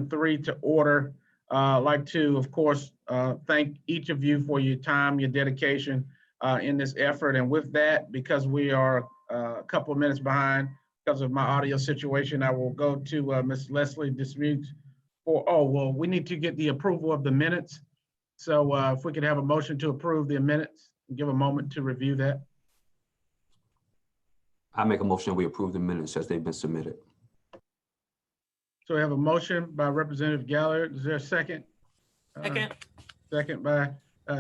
number 3 to order. I'd like to, of course, thank each of you for your time, your dedication in this effort. And with that, because we are a couple of minutes behind because of my audio situation, I will go to Ms. Leslie Dismukes for, well, we need to get the approval of the minutes. So if we could have a motion to approve the minutes, give a moment to review that. I make a motion we approve the minutes as they've been submitted. So we have a motion by Representative Gallagher. Is there a second? Second. Second by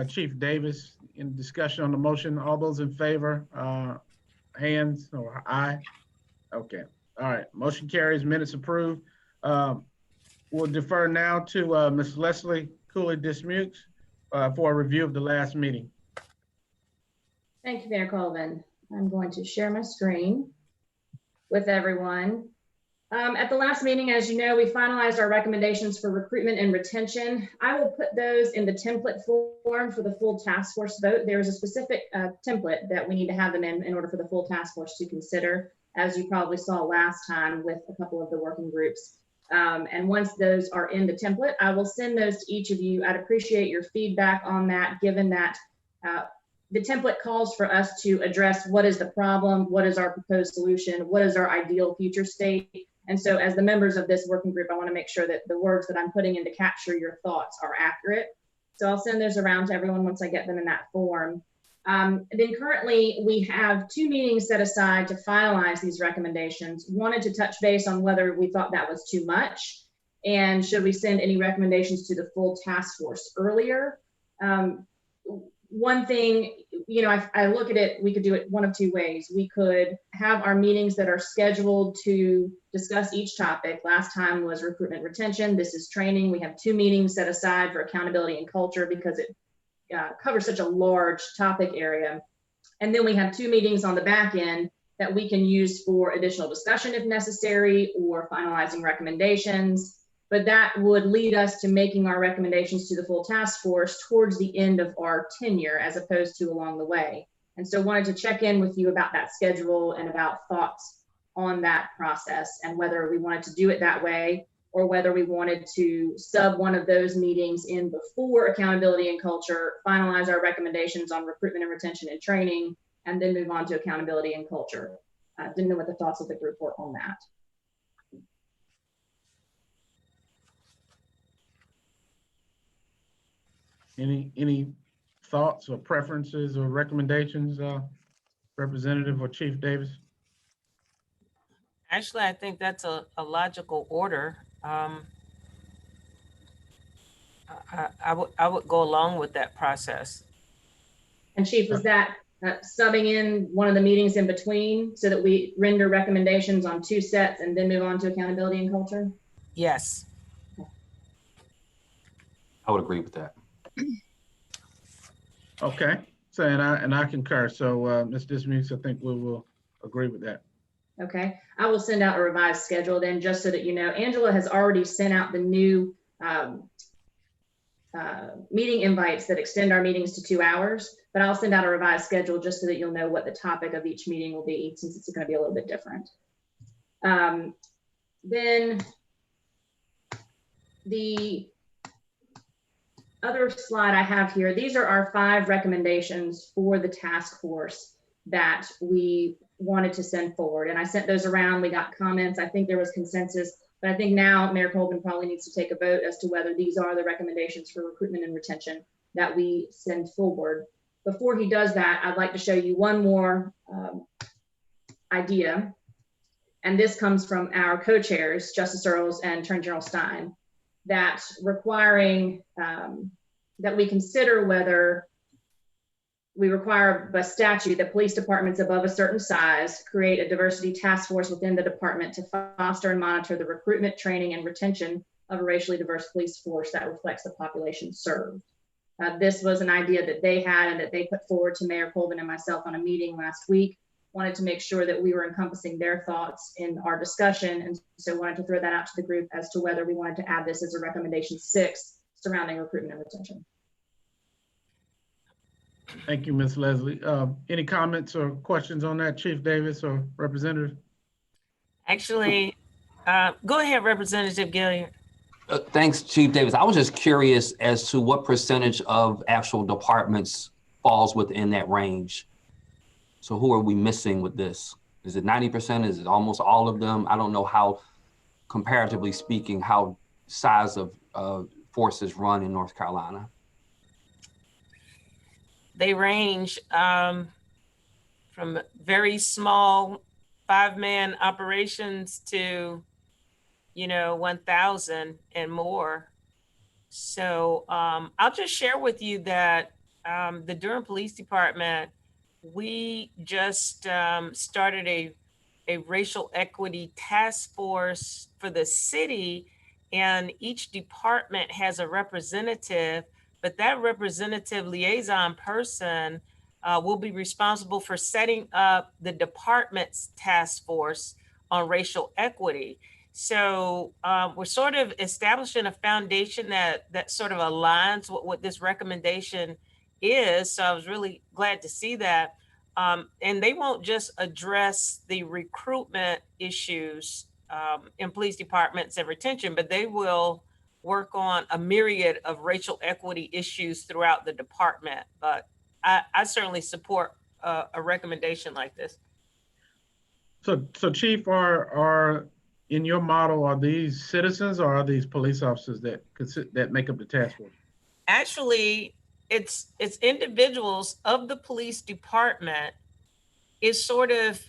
Chief Davis. In discussion on the motion, all those in favor, hands or aye? Okay. All right. Motion carries. Minutes approved. We'll defer now to Ms. Leslie Cooley-Dismukes for a review of the last meeting. Thank you, Mayor Colvin. I'm going to share my screen with everyone. At the last meeting, as you know, we finalized our recommendations for recruitment and retention. I will put those in the template form for the full task force vote. There's a specific template that we need to have them in order for the full task force to consider, as you probably saw last time with a couple of the working groups. And once those are in the template, I will send those to each of you. I'd appreciate your feedback on that, given that the template calls for us to address what is the problem, what is our proposed solution, what is our ideal future state. And so as the members of this working group, I want to make sure that the words that I'm putting in to capture your thoughts are accurate. So I'll send those around to everyone once I get them in that form. Then currently we have 2 meetings set aside to finalize these recommendations. Wanted to touch base on whether we thought that was too much and should we send any recommendations to the full task force earlier. One thing, you know, I look at it, we could do it one of 2 ways. We could have our meetings that are scheduled to discuss each topic. Last time was recruitment retention. This is training. We have 2 meetings set aside for accountability and culture because it covers such a large topic area. And then we have 2 meetings on the back end that we can use for additional discussion if necessary or finalizing recommendations. But that would lead us to making our recommendations to the full task force towards the end of our tenure as opposed to along the way. And so wanted to check in with you about that schedule and about thoughts on that process and whether we wanted to do it that way or whether we wanted to sub one of those meetings in before accountability and culture, finalize our recommendations on recruitment and retention and training, and then move on to accountability and culture. Didn't know what the thoughts of the group were on that. Any thoughts or preferences or recommendations, Representative or Chief Davis? Actually, I think that's a logical order. I would go along with that process. And Chief, was that subbing in one of the meetings in between so that we render recommendations on 2 sets and then move on to accountability and culture? Yes. I would agree with that. Okay, so and I concur. So Ms. Dismukes, I think we will agree with that. Okay, I will send out a revised schedule then, just so that you know. Angela has already sent out the new meeting invites that extend our meetings to 2 hours, but I'll send out a revised schedule just so that you'll know what the topic of each meeting will be, since it's going to be a little bit different. Then the other slide I have here, these are our 5 recommendations for the task force that we wanted to send forward. And I sent those around, we got comments. I think there was consensus, but I think now Mayor Colvin probably needs to take a vote as to whether these are the recommendations for recruitment and retention that we send forward. Before he does that, I'd like to show you one more idea. And this comes from our co-chairs, Justice Earls and Attorney General Stein, that requiring that we consider whether we require by statute that police departments above a certain size create a diversity task force within the department to foster and monitor the recruitment, training, and retention of a racially diverse police force that reflects the population served. This was an idea that they had and that they put forward to Mayor Colvin and myself on a meeting last week. Wanted to make sure that we were encompassing their thoughts in our discussion, and so wanted to throw that out to the group as to whether we wanted to add this as a recommendation 6 surrounding recruitment and retention. Thank you, Ms. Leslie. Any comments or questions on that, Chief Davis or Representative? Actually, go ahead, Representative Gilliard. Thanks, Chief Davis. I was just curious as to what percentage of actual departments falls within that range. So who are we missing with this? Is it 90%? Is it almost all of them? I don't know how, comparatively speaking, how size of forces run in North Carolina. They range from very small 5-man operations to, 1,000 and more. So I'll just share with you that the Durham Police Department, we just started a racial equity task force for the city, and each department has a representative, but that representative liaison person will be responsible for setting up the department's task force on racial equity. So we're sort of establishing a foundation that sort of aligns with what this recommendation is. So I was really glad to see that. And they won't just address the recruitment issues in police departments and retention, but they will work on a myriad of racial equity issues throughout the department. But I certainly support a recommendation like this. So Chief, are in your model, are these citizens or are these police officers that make up the task force? Actually, it's individuals of the police department. It sort of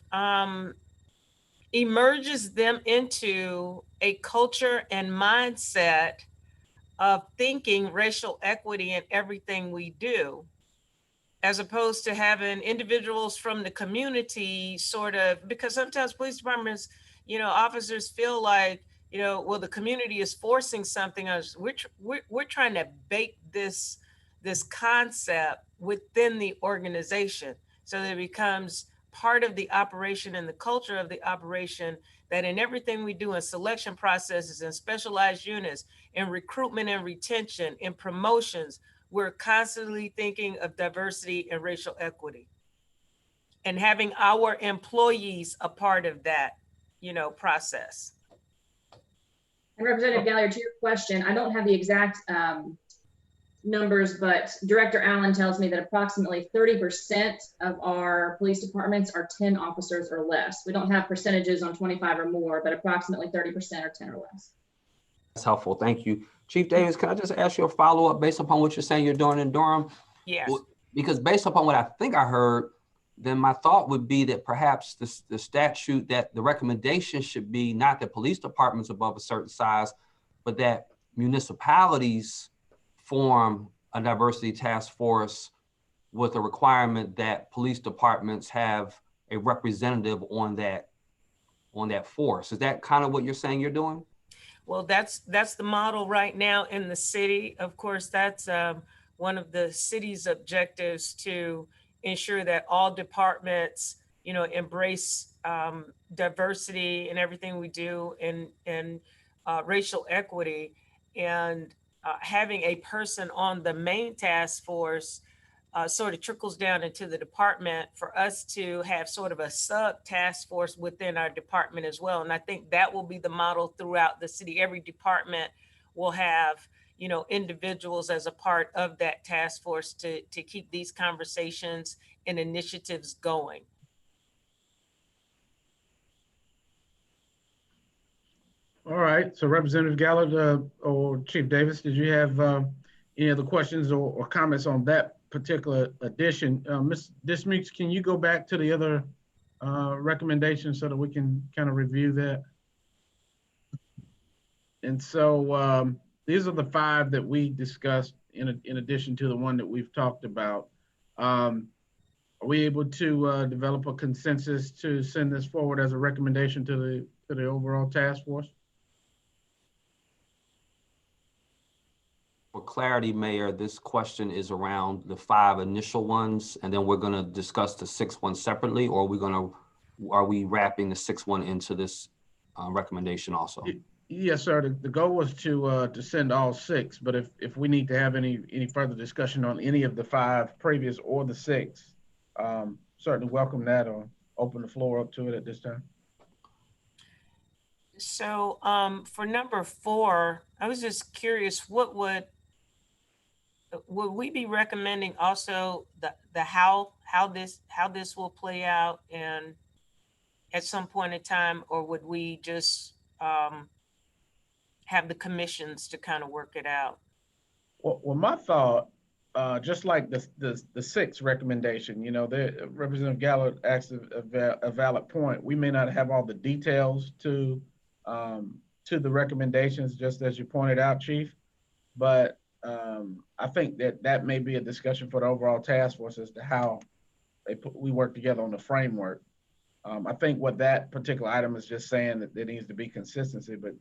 emerges them into a culture and mindset of thinking racial equity in everything we do, as opposed to having individuals from the community sort of, because sometimes police departments, officers feel like, well, the community is forcing something on us. We're trying to bake this concept within the organization so that it becomes part of the operation and the culture of the operation, that in everything we do in selection processes and specialized units, in recruitment and retention, in promotions, we're constantly thinking of diversity and racial equity and having our employees a part of that, process. And Representative Gallagher, to your question, I don't have the exact numbers, but Director Allen tells me that approximately 30% of our police departments are 10 officers or less. We don't have percentages on 25 or more, but approximately 30% are 10 or less. That's helpful. Thank you. Chief Davis, can I just ask you a follow-up based upon what you're saying you're doing in Durham? Yes. Because based upon what I think I heard, then my thought would be that perhaps the statute, that the recommendation should be not that police departments above a certain size, but that municipalities form a diversity task force with a requirement that police departments have a representative on that force. Is that kind of what you're saying you're doing? Well, that's the model right now in the city. Of course, that's one of the city's objectives, to ensure that all departments, embrace diversity in everything we do, and racial equity. And having a person on the main task force sort of trickles down into the department for us to have sort of a sub task force within our department as well. And I think that will be the model throughout the city. Every department will have, individuals as a part of that task force to keep these conversations and initiatives going. All right. So Representative Gallagher or Chief Davis, did you have any other questions or comments on that particular addition? Ms. Dismukes, can you go back to the other recommendations so that we can kind of review that? And so these are the 5 that we discussed in addition to the one that we've talked about. Are we able to develop a consensus to send this forward as a recommendation to the overall task force? For clarity, Mayor, this question is around the 5 initial ones, and then we're going to discuss the 6th one separately, or are we wrapping the 6th one into this recommendation also? Yes, sir. The goal was to send all 6, but if we need to have any further discussion on any of the 5 previous or the 6, certainly welcome that, or open the floor up to it at this time. So for number 4, I was just curious, what would we be recommending also the how this will play out and at some point in time, or would we just have the commissions to kind of work it out? Well, my thought, just like the sixth recommendation, you know, Representative Gallo asked a valid point. We may not have all the details to the recommendations, just as you pointed out, Chief, but I think that may be a discussion for the overall task force as to how we work together on the framework. I think what that particular item is just saying that there needs to be consistency, but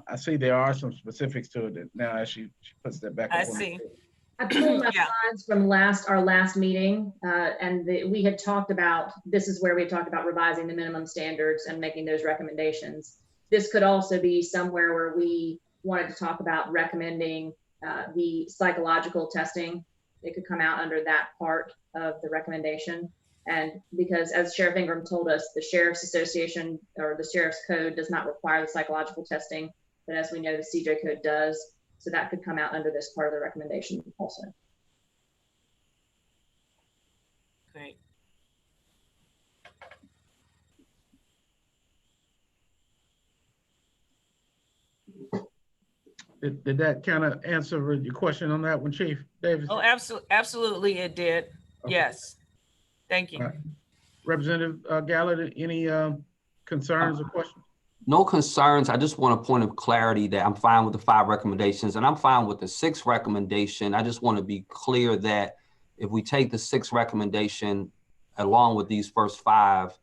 I see there are some specifics to it now as she puts that back. I see. I pulled my Yeah. slides from our last meeting, and we had talked about, this is where we talked about revising the minimum standards and making those recommendations. This could also be somewhere where we wanted to talk about recommending the psychological testing. It could come out under that part of the recommendation. And because as Sheriff Ingram told us, the Sheriff's Association or the Sheriff's Code does not require the psychological testing, but as we know, the CJ Code does. So that could come out under this part of the recommendation also. Great. Did that kind of answer your question on that one, Chief Davis? Oh, absolutely it did. Okay. Yes. Thank you. All right. Representative Gallagher, any concerns or questions? No concerns. I just want a point of clarity that I'm fine with the 5 recommendations and I'm fine with the 6th recommendation. I just want to be clear that if we take the 6th recommendation along with these first 5,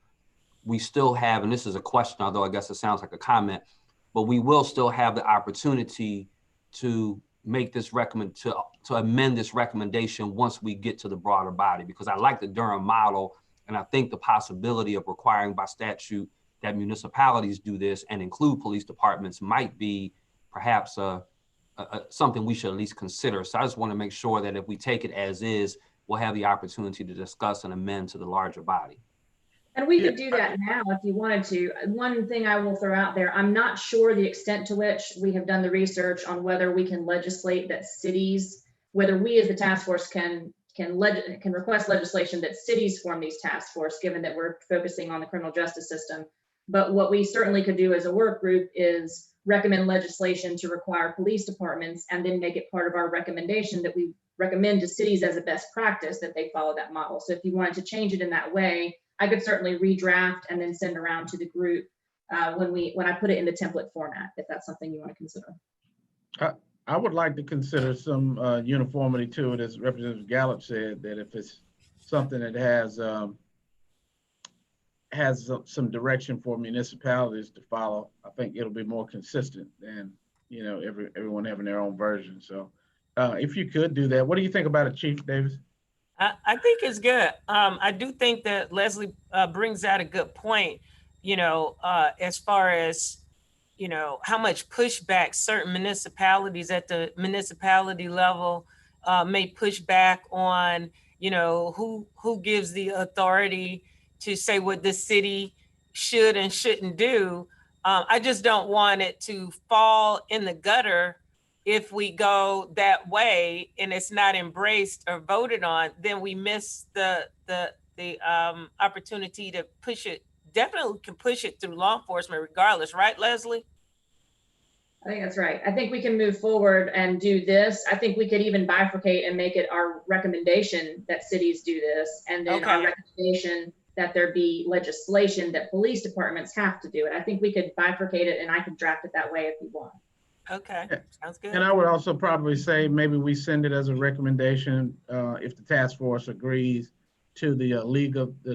we still have, and this is a question, although I guess it sounds like a comment, but we will still have the opportunity to make this to amend this recommendation once we get to the broader body, because I like the Durham model. And I think the possibility of requiring by statute that municipalities do this and include police departments might be perhaps something we should at least consider. So I just want to make sure that if we take it as is, we'll have the opportunity to discuss and amend to the larger body. And we could do that now if you wanted to. One thing I will throw out there, I'm not sure the extent to which we have done the research on whether we can legislate that cities, whether we as the task force can request legislation that cities form these task force, given that we're focusing on the criminal justice system. But what we certainly could do as a work group is recommend legislation to require police departments and then make it part of our recommendation that we recommend to cities as a best practice that they follow that model. So if you wanted to change it in that way, I could certainly redraft and then send around to the group when I put it in the template format, if that's something you want to consider. I would like to consider some uniformity to it, as Representative Gallup said, that if it's something that has some direction for municipalities to follow, I think it'll be more consistent than, you know, everyone having their own version. So if you could do that, what do you think about it, Chief Davis? I think it's good. I do think that Leslie brings out a good point, you know, as far as, you know, how much pushback certain municipalities at the municipality level may push back on, you know, who gives the authority to say what the city should and shouldn't do. I just don't want it to fall in the gutter. If we go that way and it's not embraced or voted on, then we miss the opportunity to push it. Definitely can push it through law enforcement regardless, right, Leslie? I think that's right. I think we can move forward and do this. I think we could even bifurcate and make it our recommendation that cities do this, and then our recommendation that there be legislation that police departments have to do it. I think we could bifurcate it, and I could draft it that way if you want. Okay, sounds good. And I would also probably say maybe we send it as a recommendation if the task force agrees to the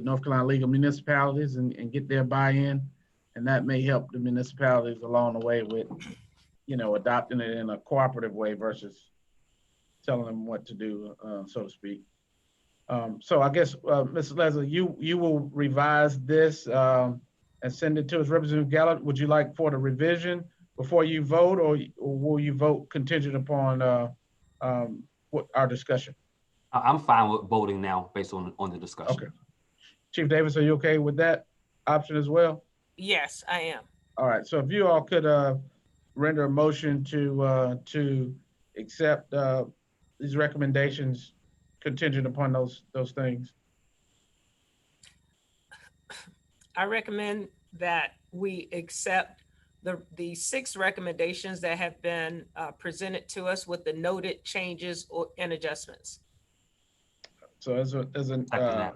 North Carolina League of Municipalities and get their buy-in, and that may help the municipalities along the way with, you know, adopting it in a cooperative way versus telling them what to do, so to speak. So I guess, Mrs. Leslie, you will revise this and send it to us. Representative Gallup, would you like for the revision before you vote, or will you vote contingent upon what our discussion? I'm fine with voting now based on the discussion. Okay. Chief Davis, are you okay with that option as well? Yes, I am. All right. So if you all could render a motion to accept these recommendations contingent upon those things? I recommend that we accept the 6 recommendations that have been presented to us with the noted changes and adjustments. So as Second that.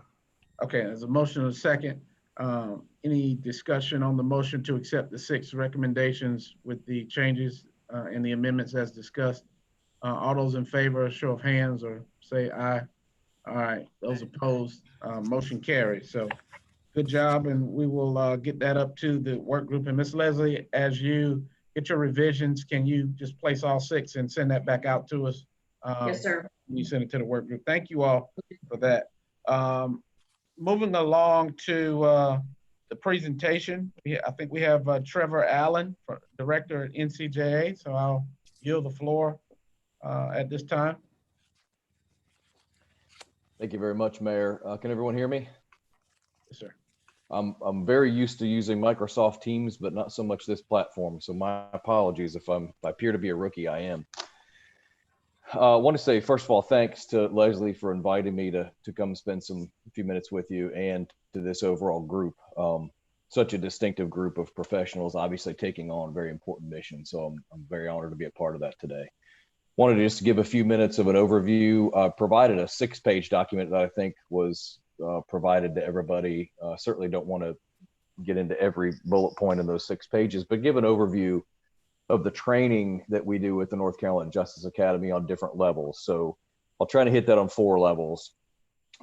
okay, as a motion and a second, any discussion on the motion to accept the 6 recommendations with the changes and the amendments as discussed? All those in favor, show of hands or say aye. All right, those opposed, motion carries. So good job, and we will get that up to the work group. And Ms. Leslie, as you get your revisions, can you just place all 6 and send that back out to us? Yes, sir. When you send it to the work group. Thank you all for that. Moving along to the presentation, I think we have Trevor Allen, Director at NCJA. So I'll yield the floor at this time. Thank you very much, Mayor. Can everyone hear me? Yes, sir. I'm very used to using Microsoft Teams, but not so much this platform. So my apologies if I appear to be a rookie. I am. I want to say, first of all, thanks to Leslie for inviting me to come spend a few minutes with you and to this overall group. Such a distinctive group of professionals, obviously taking on a very important mission. So I'm very honored to be a part of that today. Wanted to just give a few minutes of an overview. Provided a 6-page document that I think was provided to everybody. Certainly don't want to get into every bullet point in those 6 pages, but give an overview of the training that we do with the North Carolina Justice Academy on different levels. So I'll try to hit that on 4 levels.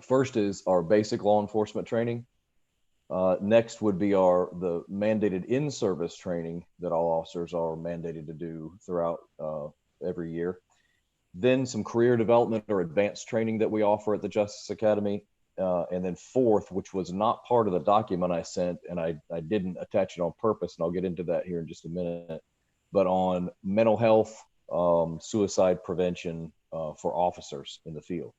First is our basic law enforcement training. Next would be the mandated in-service training that all officers are mandated to do throughout every year. Then some career development or advanced training that we offer at the Justice Academy. And then 4th, which was not part of the document I sent, and I didn't attach it on purpose, and I'll get into that here in just a minute, but on mental health, suicide prevention for officers in the field.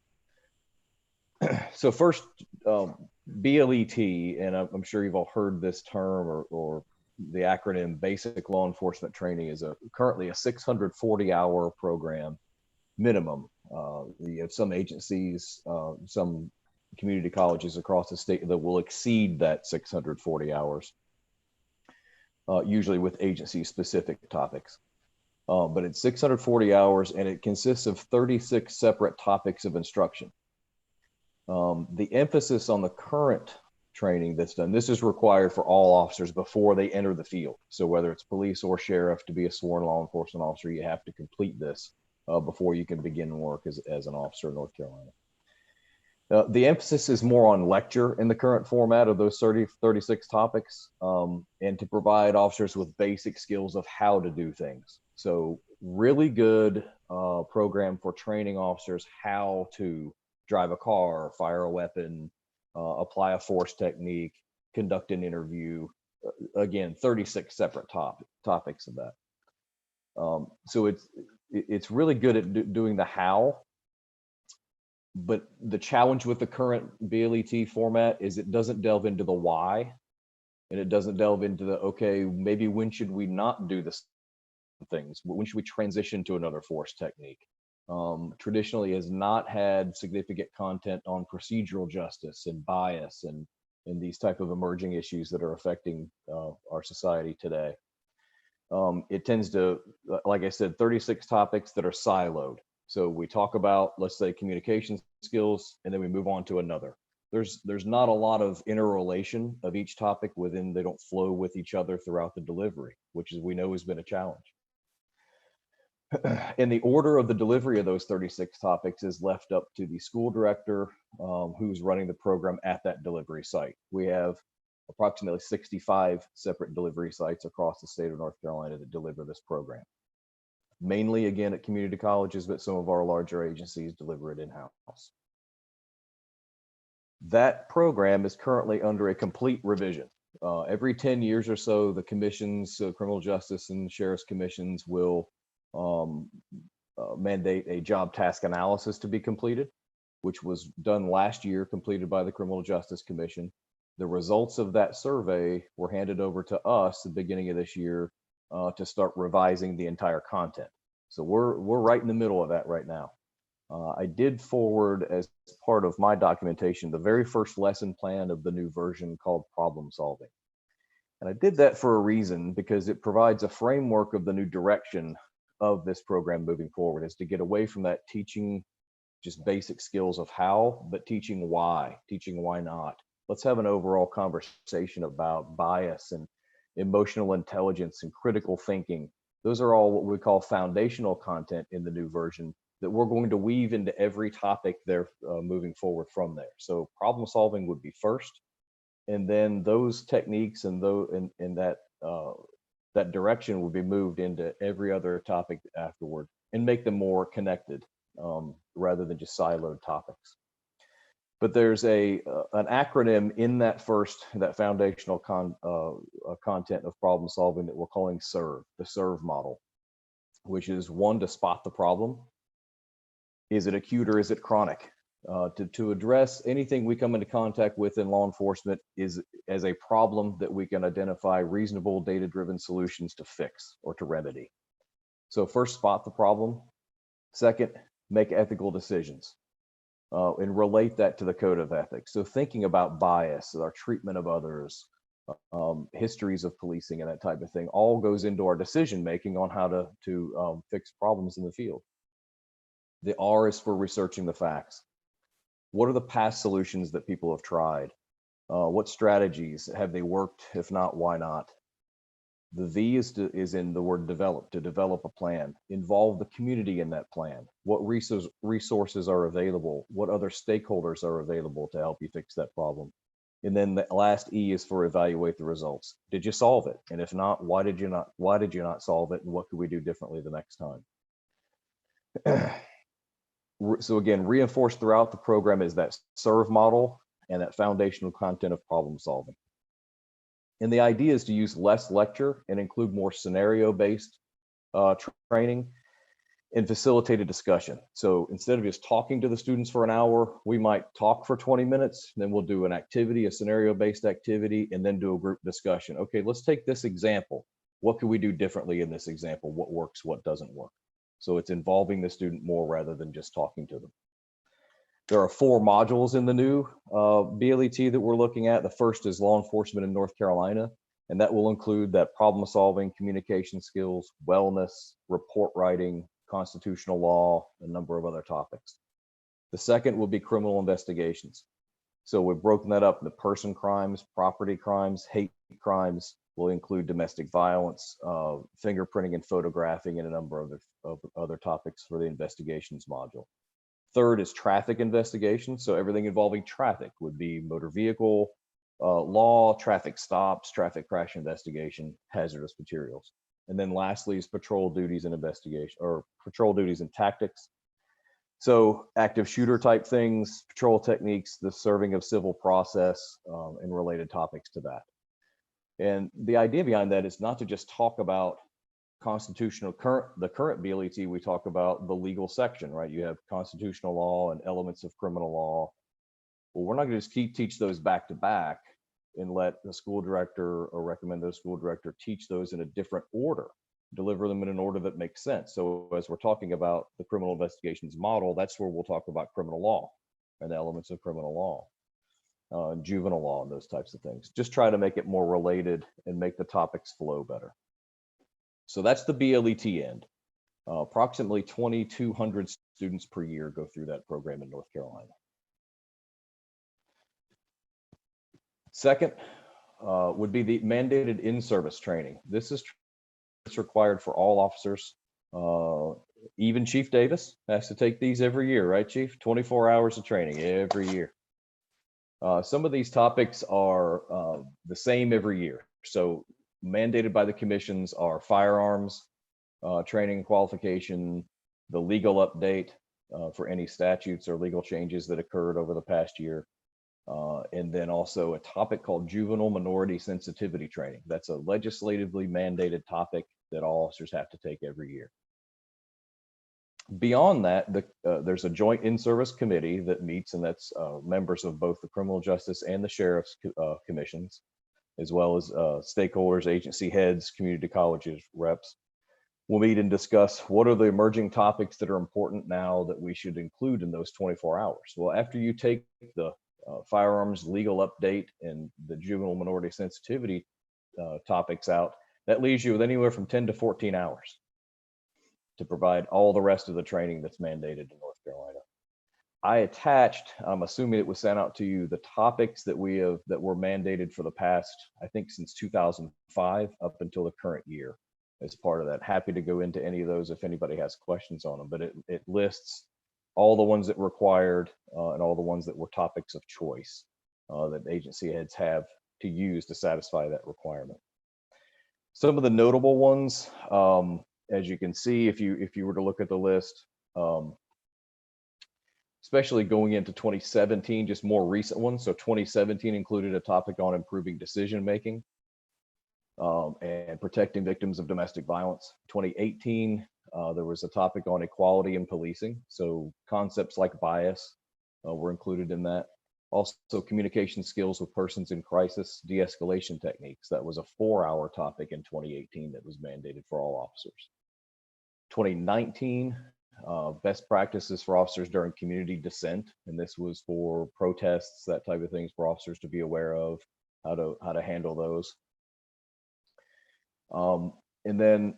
So first, BLET, and I'm sure you've all heard this term or the acronym Basic Law Enforcement Training, is currently a 640-hour program minimum. You have some agencies, some community colleges across the state that will exceed that 640 hours, usually with agency-specific topics. But it's 640 hours, and it consists of 36 separate topics of instruction. The emphasis on the current training that's done, this is required for all officers before they enter the field. So whether it's police or sheriff, to be a sworn law enforcement officer, you have to complete this before you can begin work as an officer in North Carolina. The emphasis is more on lecture in the current format of those 36 topics, and to provide officers with basic skills of how to do things. So really good program for training officers how to drive a car, fire a weapon, apply a force technique, conduct an interview. Again, 36 separate topics of that. So it's really good at doing the how. But the challenge with the current BLET format is it doesn't delve into the why, and it doesn't delve into the, okay, maybe when should we not do this things? When should we transition to another force technique? Traditionally has not had significant content on procedural justice and bias and these type of emerging issues that are affecting our society today. It tends to, like I said, 36 topics that are siloed. So we talk about, let's say, communication skills, and then we move on to another. There's not a lot of interrelation of each topic within, they don't flow with each other throughout the delivery, which we know has been a challenge. And the order of the delivery of those 36 topics is left up to the school director who's running the program at that delivery site. We have approximately 65 separate delivery sites across the state of North Carolina that deliver this program. Mainly, again, at community colleges, but some of our larger agencies deliver it in-house. That program is currently under a complete revision. Every 10 years or so, the commissions, criminal justice and sheriff's commissions will mandate a job task analysis to be completed, which was done last year, completed by the Criminal Justice Commission. The results of that survey were handed over to us at the beginning of this year to start revising the entire content. So we're right in the middle of that right now. I did forward, as part of my documentation, the very first lesson plan of the new version called Problem Solving. And I did that for a reason, because it provides a framework of the new direction of this program moving forward, is to get away from that teaching just basic skills of how, but teaching why not. Let's have an overall conversation about bias and emotional intelligence and critical thinking. Those are all what we call foundational content in the new version that we're going to weave into every topic there moving forward from there. So problem solving would be first, and then those techniques and that direction will be moved into every other topic afterward, and make them more connected rather than just siloed topics. But there's an acronym in that foundational content of problem solving that we're calling SERVE, the SERVE model, which is 1, to spot the problem. Is it acute or is it chronic? To address anything we come into contact with in law enforcement is as a problem that we can identify reasonable data-driven solutions to fix or to remedy. So first, spot the problem. Second, make ethical decisions and relate that to the code of ethics. So thinking about bias, our treatment of others, histories of policing and that type of thing, all goes into our decision making on how to fix problems in the field. The R is for researching the facts. What are the past solutions that people have tried? What strategies have they worked? If not, why not? The V is in the word develop, to develop a plan. Involve the community in that plan. What resources are available? What other stakeholders are available to help you fix that problem? And then the last E is for evaluate the results. Did you solve it? And if not, why did you not solve it? And what could we do differently the next time? So again, reinforced throughout the program is that SERVE model and that foundational content of problem solving. And the idea is to use less lecture and include more scenario-based training and facilitated discussion. So instead of just talking to the students for an hour, we might talk for 20 minutes, then we'll do an activity, a scenario-based activity, and then do a group discussion. Okay, let's take this example. What can we do differently in this example? What works, what doesn't work? So it's involving the student more rather than just talking to them. There are 4 modules in the new BLET that we're looking at. The first is law enforcement in North Carolina, and that will include that problem solving, communication skills, wellness, report writing, constitutional law, a number of other topics. The second will be criminal investigations. So we've broken that up into person crimes, property crimes, hate crimes. Will include domestic violence, fingerprinting and photographing, and a number of other topics for the investigations module. Third is traffic investigations. So everything involving traffic would be motor vehicle law, traffic stops, traffic crash investigation, hazardous materials. And then lastly is patrol duties and investigation, or patrol duties and tactics. So active shooter type things, patrol techniques, the serving of civil process, and related topics to that. And the idea behind that is not to just talk about the current BLET, we talk about the legal section, right? You have constitutional law and elements of criminal law. Well, we're not going to just teach those back to back and let the school director or recommend the school director teach those in a different order, deliver them in an order that makes sense. So as we're talking about the criminal investigations model, that's where we'll talk about criminal law and the elements of criminal law. Juvenile law and those types of things. Just try to make it more related and make the topics flow better. So that's the BLET end. Approximately 2,200 students per year go through that program in North Carolina. Second would be the mandated in-service training. This is required for all officers. Even Chief Davis has to take these every year, right, Chief? 24 hours of training every year. Some of these topics are the same every year. So mandated by the commissions are firearms, training qualification, the legal update for any statutes or legal changes that occurred over the past year. And then also a topic called juvenile minority sensitivity training. That's a legislatively mandated topic that all officers have to take every year. Beyond that, there's a joint in-service committee that meets, and that's members of both the criminal justice and the sheriff's commissions as well as stakeholders, agency heads, community colleges reps. We'll meet and discuss what are the emerging topics that are important now that we should include in those 24 hours. Well, after you take the firearms legal update and the juvenile minority sensitivity topics out, that leaves you with anywhere from 10 to 14 hours to provide all the rest of the training that's mandated in North Carolina. I attached, I'm assuming it was sent out to you, the topics that that were mandated for the past, I think since 2005 up until the current year as part of that. Happy to go into any of those if anybody has questions on them, but it lists all the ones that required and all the ones that were topics of choice that agency heads have to use to satisfy that requirement. Some of the notable ones, as you can see, if you were to look at the list, especially going into 2017, just more recent ones. So 2017 included a topic on improving decision making and protecting victims of domestic violence. 2018, there was a topic on equality in policing. So concepts like bias were included in that. Also, communication skills with persons in crisis, de-escalation techniques. That was a 4-hour topic in 2018 that was mandated for all officers. 2019, best practices for officers during community dissent, and this was for protests, that type of things for officers to be aware of, how to handle those. And then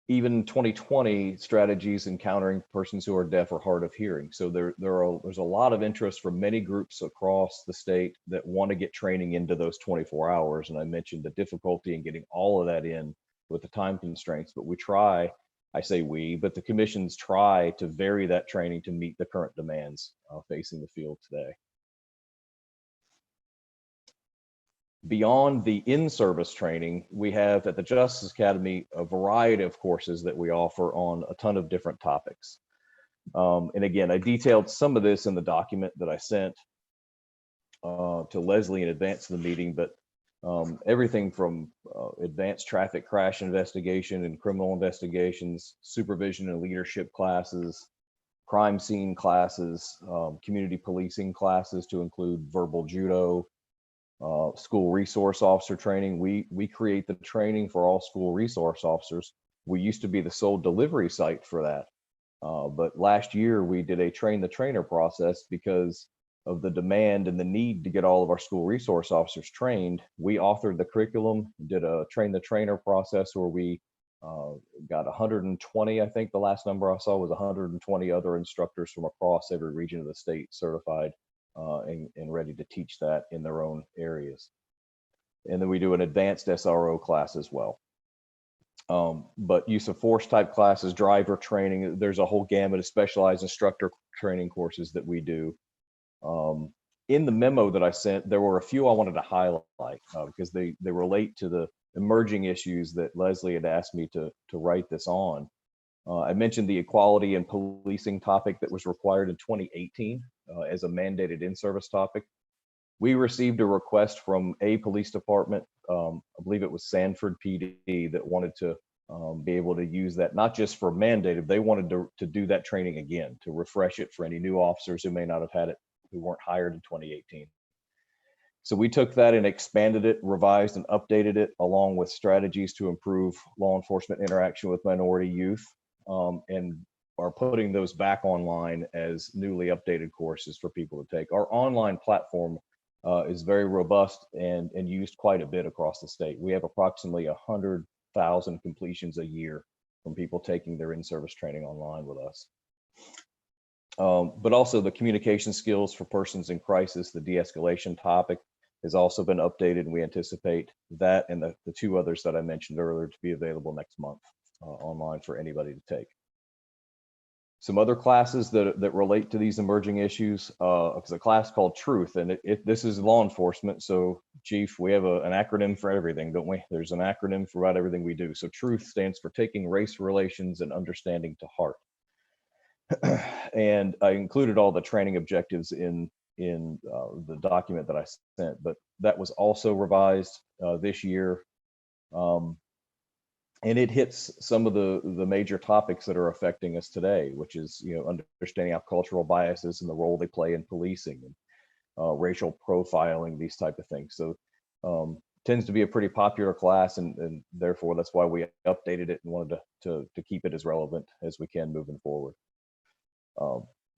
even 2020, strategies encountering persons who are deaf or hard of hearing. So there's a lot of interest from many groups across the state that want to get training into those 24 hours. And I mentioned the difficulty in getting all of that in with the time constraints, but we try, I say we, but the commissions try to vary that training to meet the current demands facing the field today. Beyond the in-service training, we have at the Justice Academy a variety of courses that we offer on a ton of different topics. And again, I detailed some of this in the document that I sent to Leslie in advance of the meeting, but everything from advanced traffic crash investigation and criminal investigations, supervision and leadership classes, crime scene classes, community policing classes to include verbal judo, school resource officer training. We create the training for all school resource officers. We used to be the sole delivery site for that. But last year we did a train the trainer process because of the demand and the need to get all of our school resource officers trained. We authored the curriculum, did a train the trainer process where we got 120, I think the last number I saw was 120 other instructors from across every region of the state certified and ready to teach that in their own areas. And then we do an advanced SRO class as well. But use of force type classes, driver training, there's a whole gamut of specialized instructor training courses that we do. In the memo that I sent, there were a few I wanted to highlight because they relate to the emerging issues that Leslie had asked me to write this on. I mentioned the equality and policing topic that was required in 2018 as a mandated in-service topic. We received a request from a police department, I believe it was Sanford PD, that wanted to be able to use that, not just for mandated, they wanted to do that training again, to refresh it for any new officers who may not have had it, who weren't hired in 2018. So we took that and expanded it, revised and updated it, along with strategies to improve law enforcement interaction with minority youth, and are putting those back online as newly updated courses for people to take. Our online platform is very robust and used quite a bit across the state. We have approximately 100,000 completions a year from people taking their in-service training online with us. But also the communication skills for persons in crisis, the de-escalation topic has also been updated, and we anticipate that and the two others that I mentioned earlier to be available next month online for anybody to take. Some other classes that relate to these emerging issues, is a class called Truth, and this is law enforcement. So Chief, we have an acronym for everything, don't we? There's an acronym for about everything we do. So Truth stands for taking race relations and understanding to heart. And I included all the training objectives in the document that I sent, but that was also revised this year. And it hits some of the major topics that are affecting us today, which is, understanding how cultural biases and the role they play in policing, and racial profiling, these type of things. So tends to be a pretty popular class, and therefore that's why we updated it and wanted to keep it as relevant as we can moving forward.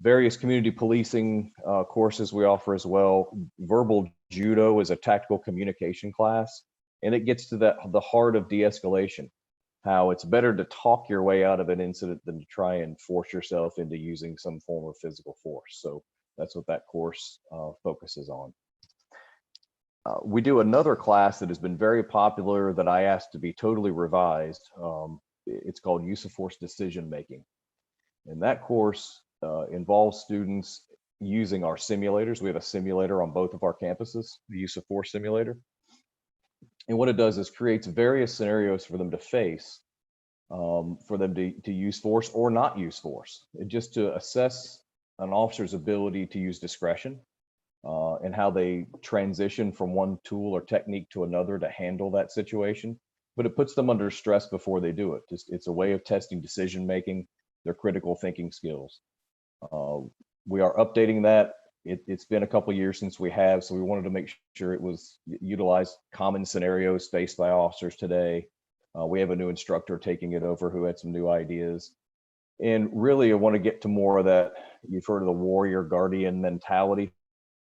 Various community policing courses we offer as well. Verbal judo is a tactical communication class, and it gets to the heart of de-escalation, how it's better to talk your way out of an incident than to try and force yourself into using some form of physical force. So that's what that course focuses on. We do another class that has been very popular that I asked to be totally revised. It's called Use of Force Decision Making. And that course involves students using our simulators. We have a simulator on both of our campuses, the Use of Force simulator. And what it does is creates various scenarios for them to face, for them to use force or not use force, just to assess an officer's ability to use discretion and how they transition from one tool or technique to another to handle that situation. But it puts them under stress before they do it. It's a way of testing decision making, their critical thinking skills. We are updating that. It's been a couple of years since we have, so we wanted to make sure it was utilized common scenarios faced by officers today. We have a new instructor taking it over who had some new ideas. And really, I want to get to more of that. You've heard of the warrior guardian mentality,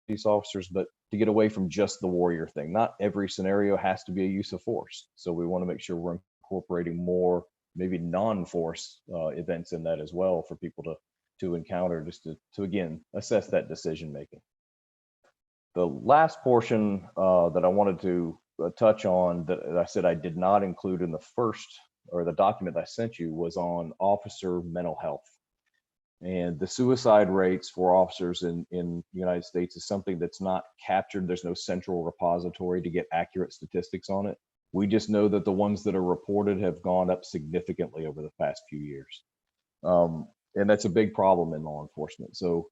these officers, but to get away from just the warrior thing. Not every scenario has to be a use of force. So we want to make sure we're incorporating more, maybe non-force events in that as well for people to encounter, just to again assess that decision making. The last portion that I wanted to touch on that I said I did not include in the first or the document I sent you was on officer mental health. And the suicide rates for officers in the United States is something that's not captured. There's no central repository to get accurate statistics on it. We just know that the ones that are reported have gone up significantly over the past few years. And that's a big problem in law enforcement. So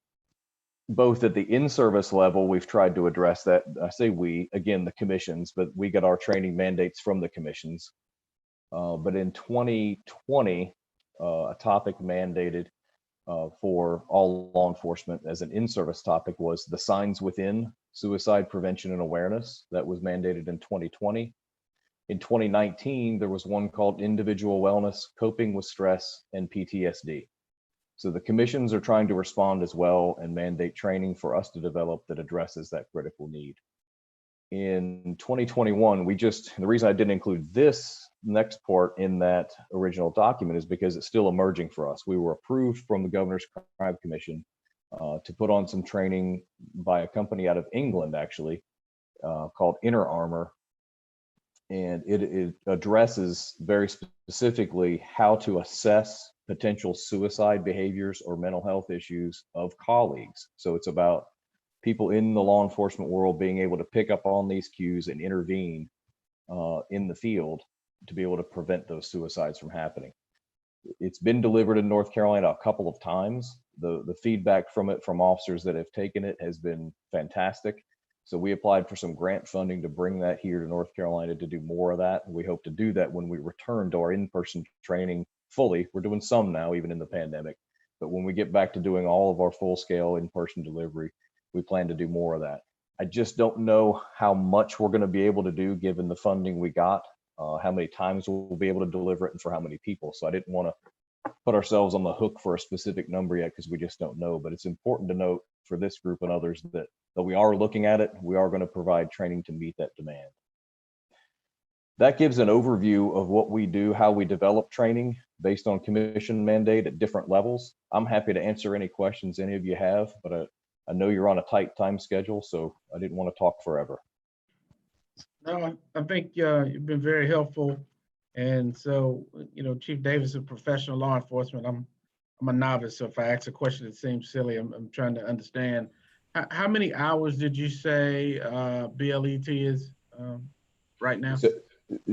both at the in-service level, we've tried to address that. I say we, again, the commissions, but we got our training mandates from the commissions. But in 2020, a topic mandated for all law enforcement as an in-service topic was the signs within suicide prevention and awareness. That was mandated in 2020. In 2019, there was one called individual wellness, coping with stress and PTSD. So the commissions are trying to respond as well and mandate training for us to develop that addresses that critical need. In 2021, the reason I didn't include this next part in that original document is because it's still emerging for us. We were approved from the Governor's Crime Commission to put on some training by a company out of England, actually, called Inner Armor. And it addresses very specifically how to assess potential suicide behaviors or mental health issues of colleagues. So it's about people in the law enforcement world being able to pick up on these cues and intervene in the field to be able to prevent those suicides from happening. It's been delivered in North Carolina a couple of times. The feedback from it from officers that have taken it has been fantastic. So we applied for some grant funding to bring that here to North Carolina to do more of that. We hope to do that when we return to our in-person training fully. We're doing some now, even in the pandemic. But when we get back to doing all of our full-scale in-person delivery, we plan to do more of that. I just don't know how much we're going to be able to do given the funding we got, how many times we'll be able to deliver it and for how many people. So I didn't want to put ourselves on the hook for a specific number yet because we just don't know. But it's important to note for this group and others that we are looking at it. We are going to provide training to meet that demand. That gives an overview of what we do, how we develop training based on commission mandate at different levels. I'm happy to answer any questions any of you have, but I know you're on a tight time schedule, so I didn't want to talk forever. No, I think you've been very helpful. And so, Chief Davis is a professional law enforcement. I'm a novice, so if I ask a question that seems silly, I'm trying to understand. How many hours did you say BLET is right now?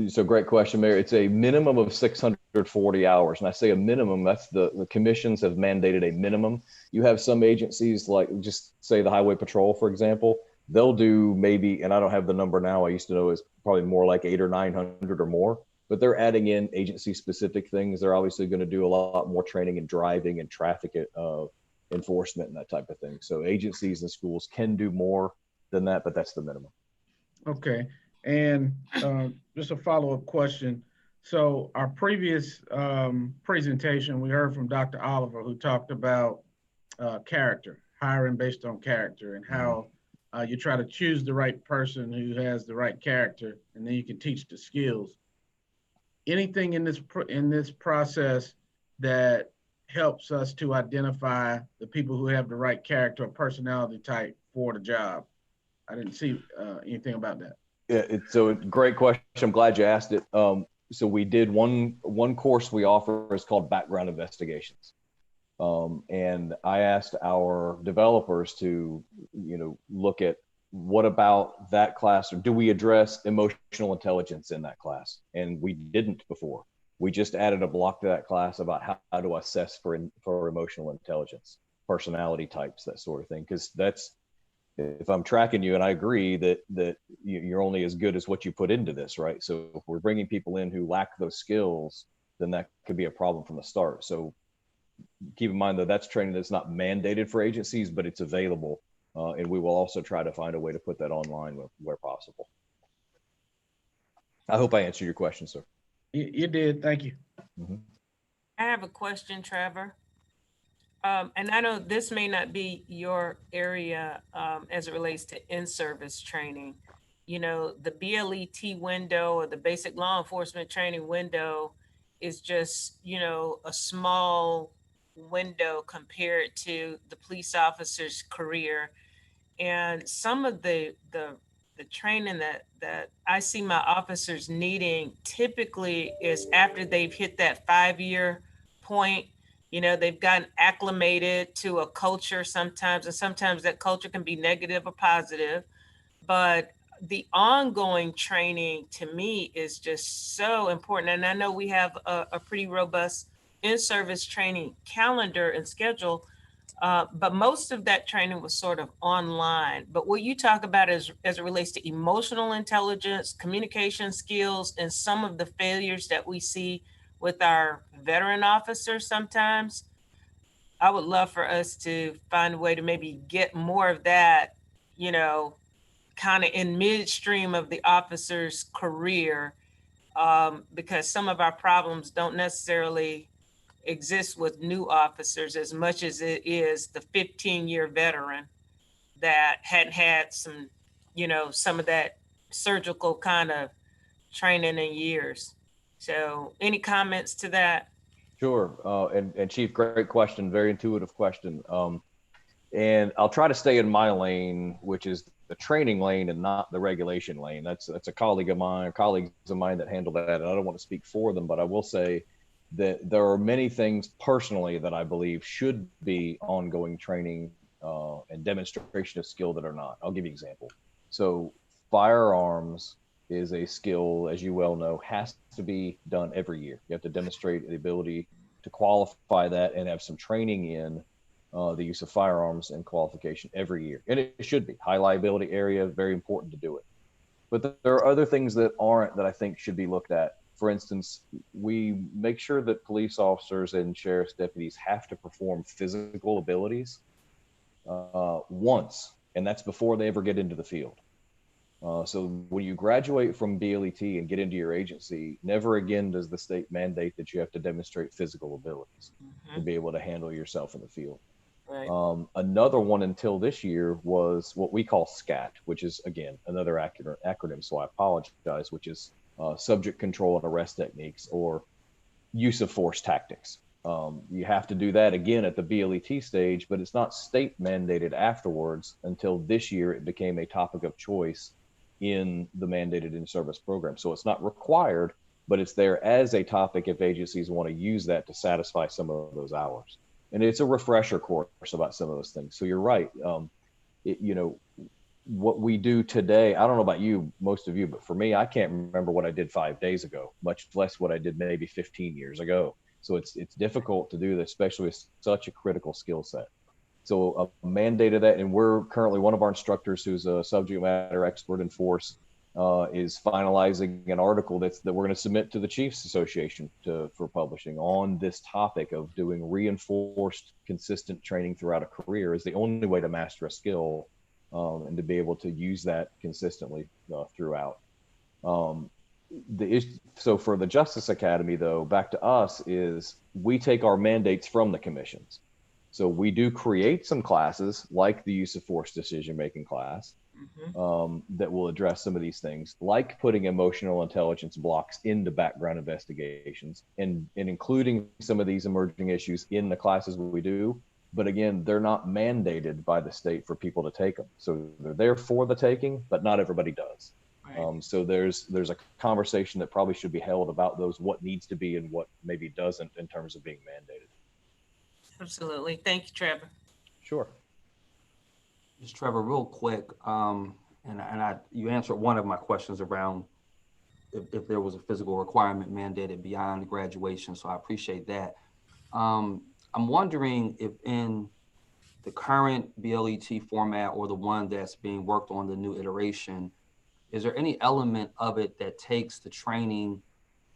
So great question, Mayor. It's a minimum of 640 hours. And I say a minimum, that's the commissions have mandated a minimum. You have some agencies like just say the Highway Patrol, for example, they'll do maybe, and I don't have the number now, I used to know it's probably more like 800 or 900 or more, but they're adding in agency specific things. They're obviously going to do a lot more training in driving and traffic enforcement and that type of thing. So agencies and schools can do more than that, but that's the minimum. Okay. And just a follow-up question. So our previous presentation, we heard from Dr. Oliver, who talked about character, hiring based on character, and how you try to choose the right person who has the right character, and then you can teach the skills. Anything in this process that helps us to identify the people who have the right character or personality type for the job? I didn't see anything about that. Yeah, so great question. I'm glad you asked it. So we did one course we offer is called background investigations. And I asked our developers to, look at what about that class, or do we address emotional intelligence in that class? And we didn't before. We just added a block to that class about how to assess for emotional intelligence, personality types, that sort of thing. Because that's, if I'm tracking you, and I agree that you're only as good as what you put into this, right? So if we're bringing people in who lack those skills, then that could be a problem from the start. So keep in mind that that's training that's not mandated for agencies, but it's available. And we will also try to find a way to put that online where possible. I hope I answered your question, sir. You did. Thank you. Mm-hmm. I have a question, Trevor. And I know this may not be your area as it relates to in-service training. The BLET window, or the basic law enforcement training window, is just, a small window compared to the police officer's career. And some of the training that I see my officers needing typically is after they've hit that 5-year point. They've gotten acclimated to a culture sometimes, and sometimes that culture can be negative or positive. But the ongoing training to me is just so important. And I know we have a pretty robust in-service training calendar and schedule, but most of that training was sort of online. But what you talk about as it relates to emotional intelligence, communication skills, and some of the failures that we see with our veteran officers sometimes, I would love for us to find a way to maybe get more of that, kind of in midstream of the officer's career, because some of our problems don't necessarily exist with new officers as much as it is the 15-year veteran that hadn't had some, some of that surgical kind of training in years. So any comments to that? Sure. And Chief, great question. Very intuitive question. And I'll try to stay in my lane, which is the training lane and not the regulation lane. That's a colleagues of mine that handle that. And I don't want to speak for them, but I will say that there are many things personally that I believe should be ongoing training and demonstration of skill that are not. I'll give you an example. So firearms is a skill, as you well know, has to be done every year. You have to demonstrate the ability to qualify that and have some training in the use of firearms and qualification every year. And it should be high liability area, very important to do it. But there are other things that aren't, that I think should be looked at. For instance, we make sure that police officers and sheriff's deputies have to perform physical abilities once, and that's before they ever get into the field. So when you graduate from BLET and get into your agency, never again does the state mandate that you have to demonstrate physical abilities to be able to handle yourself in the field. Right. Another one until this year was what we call SCAT, which is, again, another acronym, so I apologize, which is subject control and arrest techniques, or use of force tactics. You have to do that again at the BLET stage, but it's not state mandated afterwards. Until this year, it became a topic of choice in the mandated in-service program. So it's not required, but it's there as a topic if agencies want to use that to satisfy some of those hours. And it's a refresher course about some of those things. So you're right. What we do today, I don't know about you, most of you, but for me, I can't remember what I did 5 days ago, much less what I did maybe 15 years ago. So it's difficult to do this, especially with such a critical skill set. So a mandate of that, and we're currently, one of our instructors who's a subject matter expert in force is finalizing an article that we're going to submit to the Chiefs Association for publishing on this topic of doing reinforced, consistent training throughout a career is the only way to master a skill and to be able to use that consistently throughout. So for the Justice Academy, though, back to us is we take our mandates from the commissions. So we do create some classes like the use of force decision-making class that will address some of these things, like putting emotional intelligence blocks into background investigations and including some of these emerging issues in the classes we do. But again, they're not mandated by the state for people to take them. So they're there for the taking, but not everybody does. Right. So there's a conversation that probably should be held about those, what needs to be and what maybe doesn't in terms of being mandated. Absolutely. Thank you, Trevor. Sure. Just Trevor, real quick, you answered one of my questions around if there was a physical requirement mandated beyond graduation, so I appreciate that. I'm wondering if in the current BLET format or the one that's being worked on, the new iteration, is there any element of it that takes the training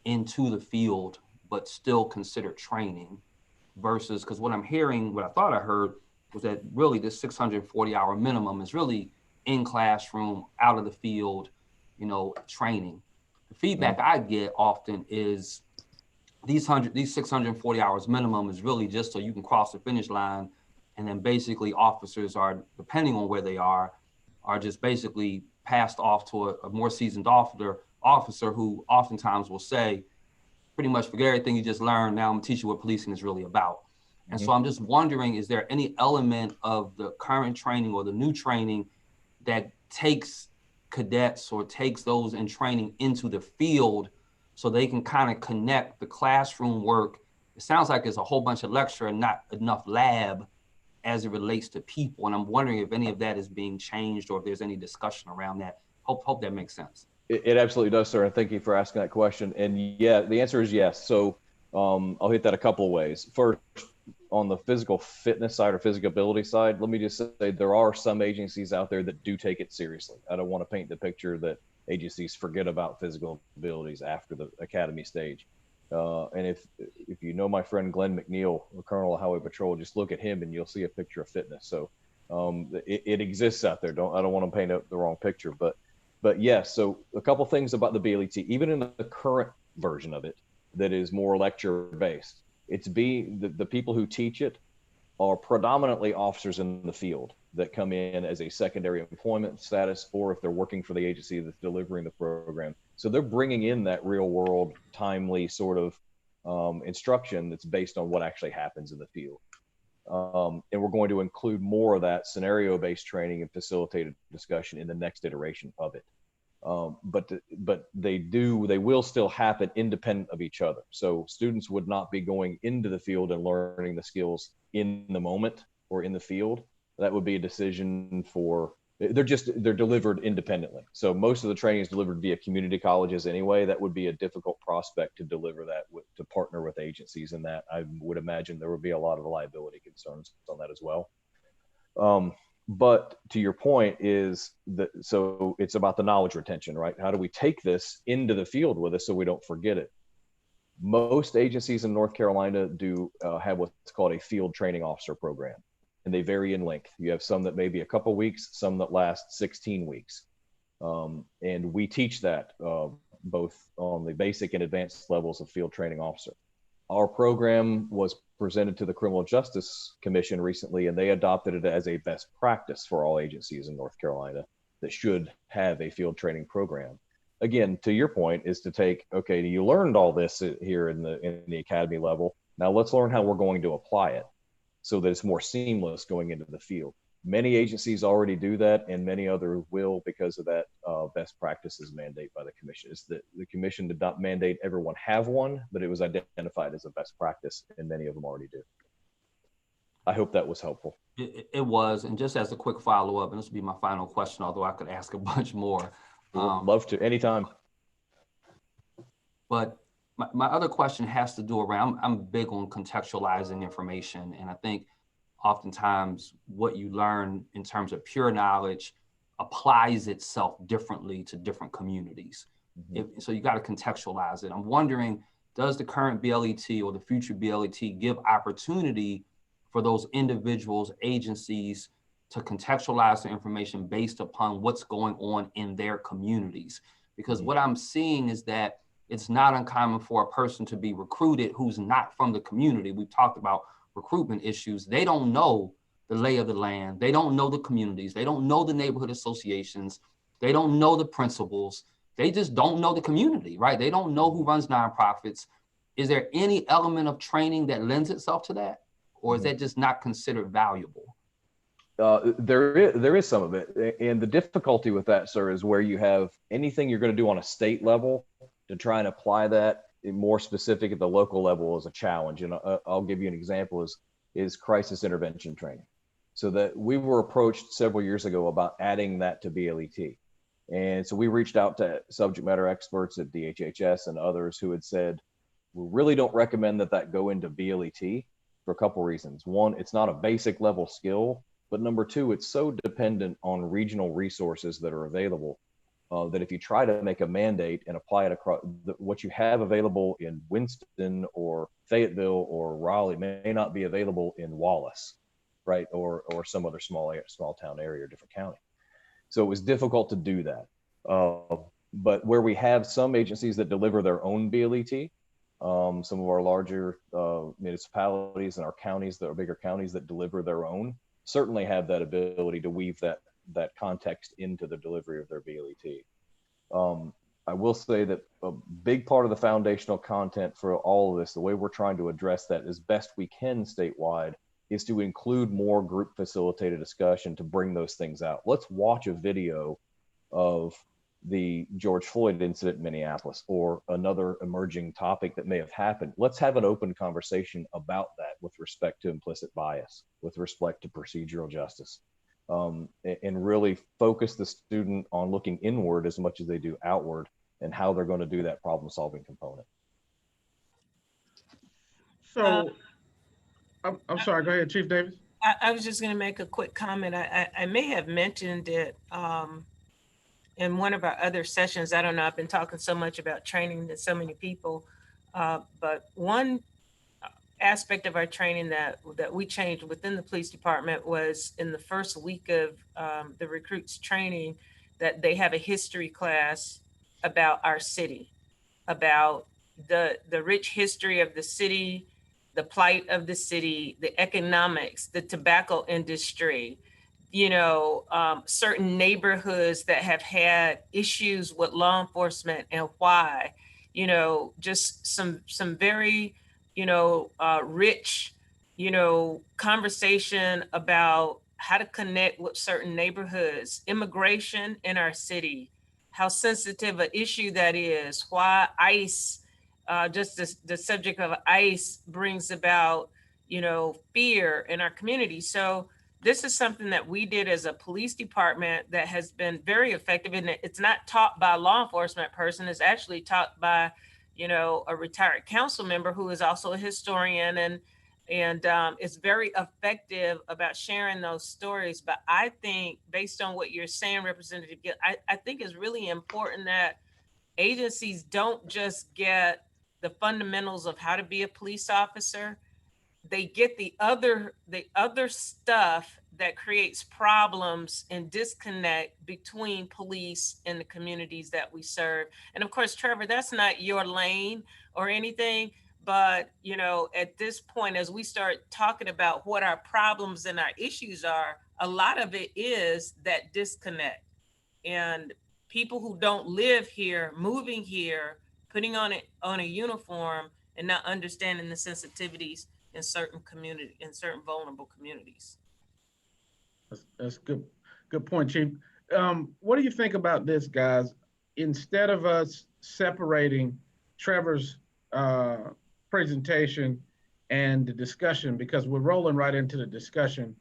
into the field but still considered training versus, because what I'm hearing, what I thought I heard was that really this 640-hour minimum is really in classroom, out of the field, training. The feedback I get often is these 640 hours minimum is really just so you can cross the finish line, and then basically officers are, depending on where they are just basically passed off to a more seasoned officer who oftentimes will say, pretty much forget everything you just learned, now I'm gonna teach you what policing is really about. And so I'm just wondering, is there any element of the current training or the new training that takes cadets or takes those in training into the field so they can kind of connect the classroom work? It sounds like there's a whole bunch of lecture and not enough lab as it relates to people. And I'm wondering if any of that is being changed or if there's any discussion around that. Hope that makes sense. It absolutely does, sir. And thank you for asking that question. And yeah, the answer is yes. So I'll hit that a couple of ways. First, on the physical fitness side or physical ability side, let me just say there are some agencies out there that do take it seriously. I don't want to paint the picture that agencies forget about physical abilities after the academy stage. And if you know my friend Glenn McLean, the Colonel of Highway Patrol, just look at him and you'll see a picture of fitness. So it exists out there. I don't want to paint the wrong picture, but yes. So a couple things about the BLET, even in the current version of it that is more lecture based, the people who teach it are predominantly officers in the field that come in as a secondary employment status, or if they're working for the agency that's delivering the program. So they're bringing in that real world, timely sort of instruction that's based on what actually happens in the field. And we're going to include more of that scenario-based training and facilitated discussion in the next iteration of it. But they will still happen independent of each other. So students would not be going into the field and learning the skills in the moment or in the field. That would be a decision they're delivered independently. So most of the training is delivered via community colleges anyway. That would be a difficult prospect to deliver that to partner with agencies, and that I would imagine there would be a lot of liability concerns on that as well. But to your point is so it's about the knowledge retention, right? How do we take this into the field with us so we don't forget it? Most agencies in North Carolina do have what's called a field training officer program, and they vary in length. You have some that may be a couple weeks, some that last 16 weeks. And we teach that both on the basic and advanced levels of field training officer. Our program was presented to the Criminal Justice Commission recently, and they adopted it as a best practice for all agencies in North Carolina that should have a field training program. Again, to your point, is to take, okay, you learned all this here in the academy level. Now let's learn how we're going to apply it so that it's more seamless going into the field. Many agencies already do that, and many others will because of that best practices mandate by the commission. It's that the commission did not mandate everyone have one, but it was identified as a best practice, and many of them already do. I hope that was helpful. It was, and just as a quick follow-up, and this will be my final question, although I could ask a bunch more. Love to, anytime. But my other question has to do around, I'm big on contextualizing information, and I think oftentimes what you learn in terms of pure knowledge applies itself differently to different communities. So you got to contextualize it. I'm wondering, does the current BLET or the future BLET give opportunity for those individuals, agencies to contextualize the information based upon what's going on in their communities? Because what I'm seeing is that it's not uncommon for a person to be recruited who's not from the community. We've talked about recruitment issues. They don't know the lay of the land. They don't know the communities. They don't know the neighborhood associations. They don't know the principals. They just don't know the community, right? They don't know who runs nonprofits. Is there any element of training that lends itself to that? Or is that just not considered valuable? There is some of it. And the difficulty with that, sir, is where you have anything you're going to do on a state level to try and apply that more specific at the local level is a challenge. And I'll give you an example is crisis intervention training. So that we were approached several years ago about adding that to BLET. And so we reached out to subject matter experts at DHHS and others who had said, we really don't recommend that go into BLET for a couple reasons. One, it's not a basic level skill, but number two, it's so dependent on regional resources that are available that if you try to make a mandate and apply it across what you have available in Winston or Fayetteville or Raleigh may not be available in Wallace, right? Or some other small town area or different county. So it was difficult to do that. But where we have some agencies that deliver their own BLET, some of our larger municipalities and our counties that are bigger counties that deliver their own certainly have that ability to weave that context into the delivery of their BLET. I will say that a big part of the foundational content for all of this, the way we're trying to address that as best we can statewide, is to include more group facilitated discussion to bring those things out. Let's watch a video of the George Floyd incident in Minneapolis or another emerging topic that may have happened. Let's have an open conversation about that with respect to implicit bias, with respect to procedural justice, and really focus the student on looking inward as much as they do outward and how they're going to do that problem solving component. So I'm sorry, go ahead, Chief Davis. I was just going to make a quick comment. I may have mentioned it in one of our other sessions. I don't know, I've been talking so much about training to so many people, but one aspect of our training that we changed within the police department was in the first week of the recruits training that they have a history class about our city, about the rich history of the city, the plight of the city, the economics, the tobacco industry, certain neighborhoods that have had issues with law enforcement and why, just some very, rich, conversation about how to connect with certain neighborhoods, immigration in our city, how sensitive an issue that is, why ICE, just the subject of ICE brings about, fear in our community. So this is something that we did as a police department that has been very effective. And it's not taught by a law enforcement person. It's actually taught by, a retired council member who is also a historian, and it's very effective about sharing those stories. But I think based on what you're saying, Representative Gill, I think it's really important that agencies don't just get the fundamentals of how to be a police officer. They get the other stuff that creates problems and disconnect between police and the communities that we serve. And of course, Trevor, that's not your lane or anything, but at this point, as we start talking about what our problems and our issues are, a lot of it is that disconnect. And people who don't live here, moving here, putting on a uniform and not understanding the sensitivities in certain vulnerable communities. That's good point, Chief. What do you think about this, guys? Instead of us separating Trevor's presentation and the discussion, because we're rolling right into the discussion,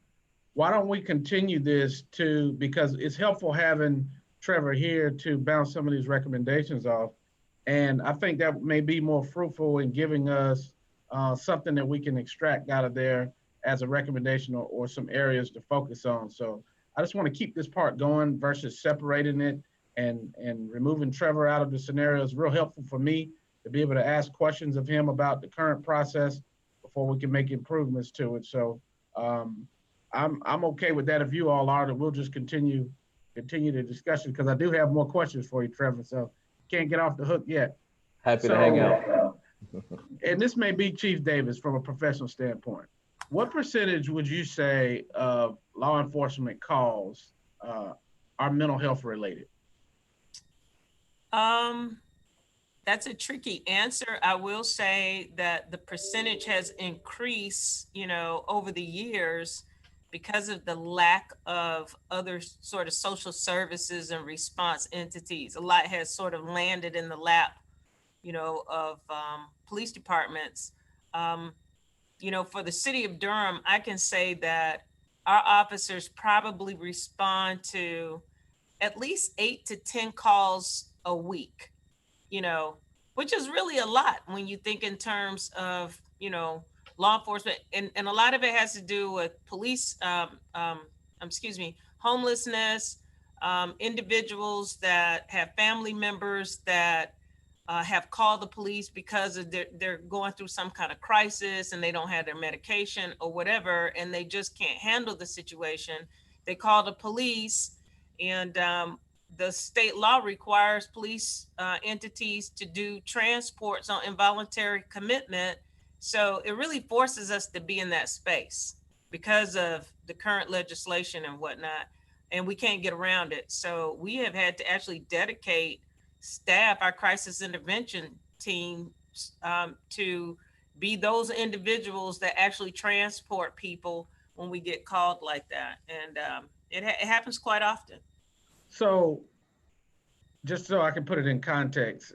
why don't we continue this because it's helpful having Trevor here to bounce some of these recommendations off. And I think that may be more fruitful in giving us something that we can extract out of there as a recommendation or some areas to focus on. So I just want to keep this part going versus separating it and removing Trevor out of the scenario is real helpful for me to be able to ask questions of him about the current process before we can make improvements to it. So I'm okay with that. If you all are, that we'll just continue the discussion because I do have more questions for you, Trevor. So can't get off the hook yet. Happy to hang out. And this may be Chief Davis from a professional standpoint. What percentage would you say of law enforcement calls are mental health related? That's a tricky answer. I will say that the percentage has increased, over the years because of the lack of other sort of social services and response entities. A lot has sort of landed in the lap, of police departments. For the city of Durham, I can say that our officers probably respond to at least 8 to 10 calls a week, which is really a lot when you think in terms of, law enforcement. And a lot of it has to do with police, homelessness, individuals that have family members that have called the police because of they're going through some kind of crisis and they don't have their medication or whatever, and they just can't handle the situation. They call the police, and the state law requires police entities to do transports on involuntary commitment. So it really forces us to be in that space because of the current legislation and whatnot, and we can't get around it. So we have had to actually dedicate staff, our crisis intervention team, to be those individuals that actually transport people when we get called like that. And it happens quite often. So just so I can put it in context,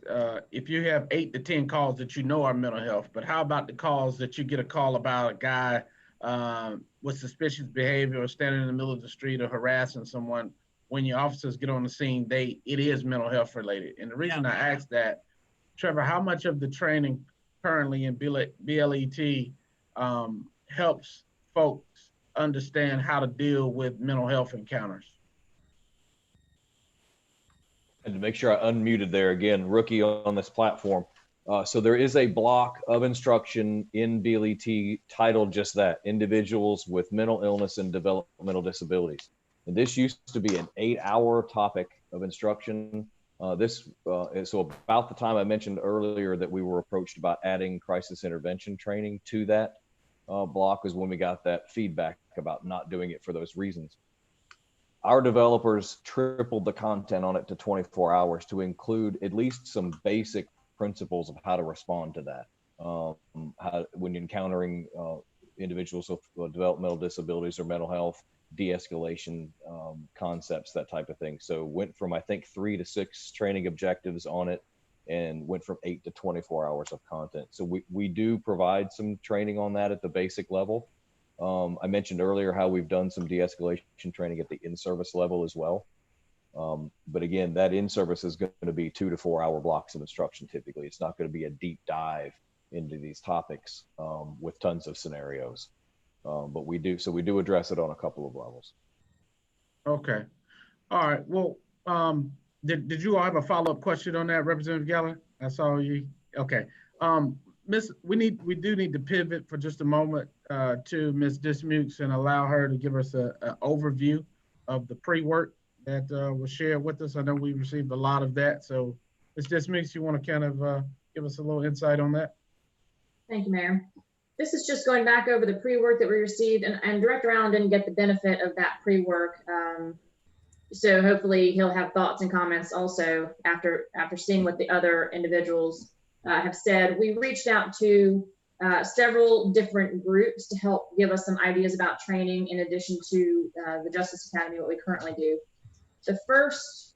if you have 8 to 10 calls that are mental health, but how about the calls that you get a call about a guy with suspicious behavior or standing in the middle of the street or harassing someone? When your officers get on the scene, it is mental health related. And the reason I asked that, Trevor, how much of the training currently in BLET helps folks understand how to deal with mental health encounters? And to make sure I unmuted there again, rookie on this platform. So there is a block of instruction in BLET titled just that, individuals with mental illness and developmental disabilities. And this used to be an 8-hour topic of instruction. So about the time I mentioned earlier that we were approached about adding crisis intervention training to that block was when we got that feedback about not doing it for those reasons. Our developers tripled the content on it to 24 hours to include at least some basic principles of how to respond to that. When encountering individuals with developmental disabilities or mental health, de-escalation concepts, that type of thing. So went from, I think, 3 to 6 training objectives on it and went from 8 to 24 hours of content. So we do provide some training on that at the basic level. I mentioned earlier how we've done some de-escalation training at the in-service level as well. But again, that in-service is going to be 2 to 4 hour blocks of instruction typically. It's not going to be a deep dive into these topics with tons of scenarios. But we do address it on a couple of levels. Okay. All right. Well, did you all have a follow-up question on that, Representative Geller? I saw you. Okay. We do need to pivot for just a moment to Ms. Dismukes and allow her to give us an overview of the pre-work that was shared with us. I know we received a lot of that. So Ms. Dismukes, you want to kind of give us a little insight on that? Thank you, Mayor. This is just going back over the pre-work that we received, and Director Allen didn't get the benefit of that pre-work. So hopefully he'll have thoughts and comments also after seeing what the other individuals have said. We reached out to several different groups to help give us some ideas about training in addition to the Justice Academy, what we currently do. The first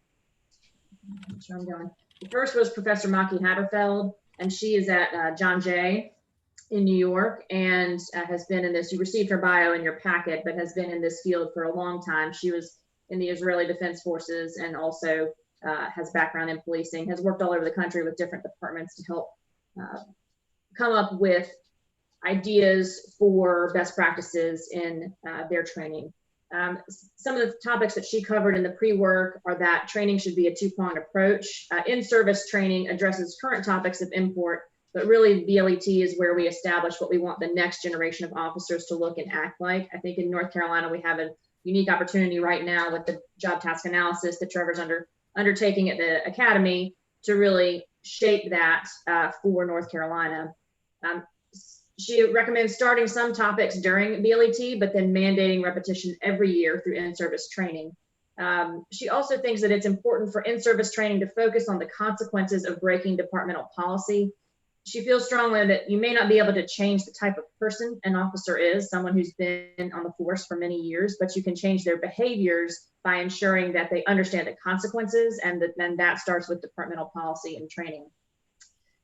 was Professor Maki Haberfeld, and she is at John Jay in New York and has been in this, you received her bio in your packet, but has been in this field for a long time. She was in the Israeli Defense Forces and also has background in policing, has worked all over the country with different departments to help come up with ideas for best practices in their training. Some of the topics that she covered in the pre-work are that training should be a two-pronged approach. In-service training addresses current topics of import, but really BLET is where we establish what we want the next generation of officers to look and act like. I think in North Carolina, we have a unique opportunity right now with the job task analysis that Trevor's undertaking at the Academy to really shape that for North Carolina. She recommends starting some topics during BLET, but then mandating repetition every year through in-service training. She also thinks that it's important for in-service training to focus on the consequences of breaking departmental policy. She feels strongly that you may not be able to change the type of person an officer is, someone who's been on the force for many years, but you can change their behaviors by ensuring that they understand the consequences, and then that starts with departmental policy and training.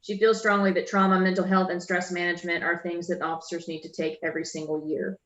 She feels strongly that trauma, mental health, and stress management are things that officers need to take every single year.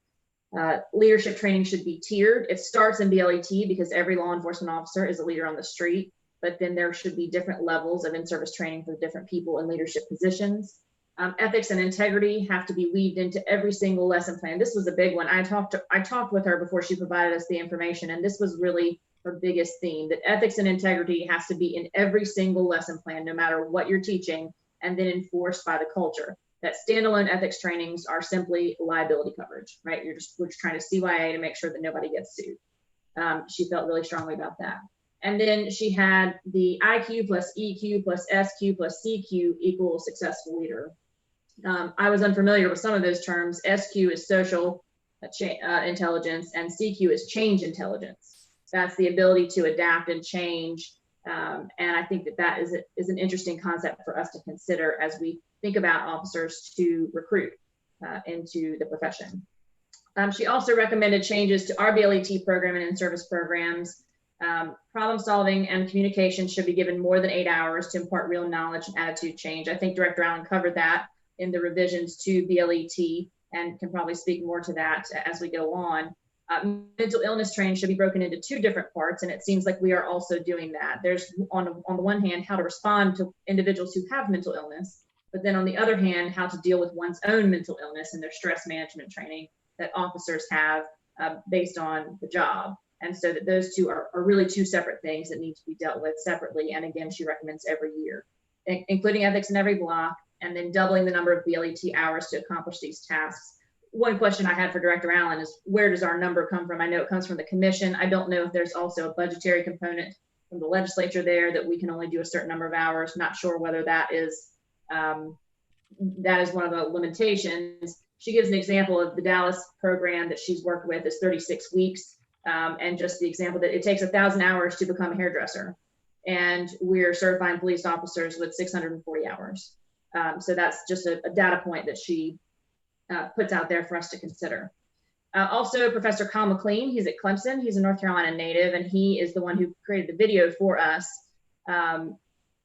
Leadership training should be tiered. It starts in BLET because every law enforcement officer is a leader on the street, but then there should be different levels of in-service training for different people in leadership positions. Ethics and integrity have to be weaved into every single lesson plan. This was a big one. I talked with her before she provided us the information, and this was really her biggest theme, that ethics and integrity has to be in every single lesson plan, no matter what you're teaching, and then enforced by the culture. That standalone ethics trainings are simply liability coverage, right? We're just trying to CYA to make sure that nobody gets sued. She felt really strongly about that. And then she had the IQ plus EQ plus SQ plus CQ equals successful leader. I was unfamiliar with some of those terms. SQ is social intelligence, and CQ is change intelligence. That's the ability to adapt and change. And I think that is an interesting concept for us to consider as we think about officers to recruit into the profession. She also recommended changes to our BLET program and in-service programs. Problem solving and communication should be given more than 8 hours to impart real knowledge and attitude change. I think Director Allen covered that in the revisions to BLET and can probably speak more to that as we go on. Mental illness training should be broken into two different parts, and it seems like we are also doing that. There's on the one hand, how to respond to individuals who have mental illness, but then on the other hand, how to deal with one's own mental illness and their stress management training that officers have based on the job. And so that those two are really two separate things that need to be dealt with separately. And again, she recommends every year, including ethics in every block, and then doubling the number of BLET hours to accomplish these tasks. One question I had for Director Allen is, where does our number come from? I know it comes from the commission. I don't know if there's also a budgetary component from the legislature there that we can only do a certain number of hours. Not sure whether that is one of the limitations. She gives an example of the Dallas program that she's worked with is 36 weeks. And just the example that it takes 1,000 hours to become a hairdresser. And we're certifying police officers with 640 hours. So that's just a data point that she puts out there for us to consider. Also, Professor Kyle McLean, he's at Clemson. He's a North Carolina native, and he is the one who created the video for us.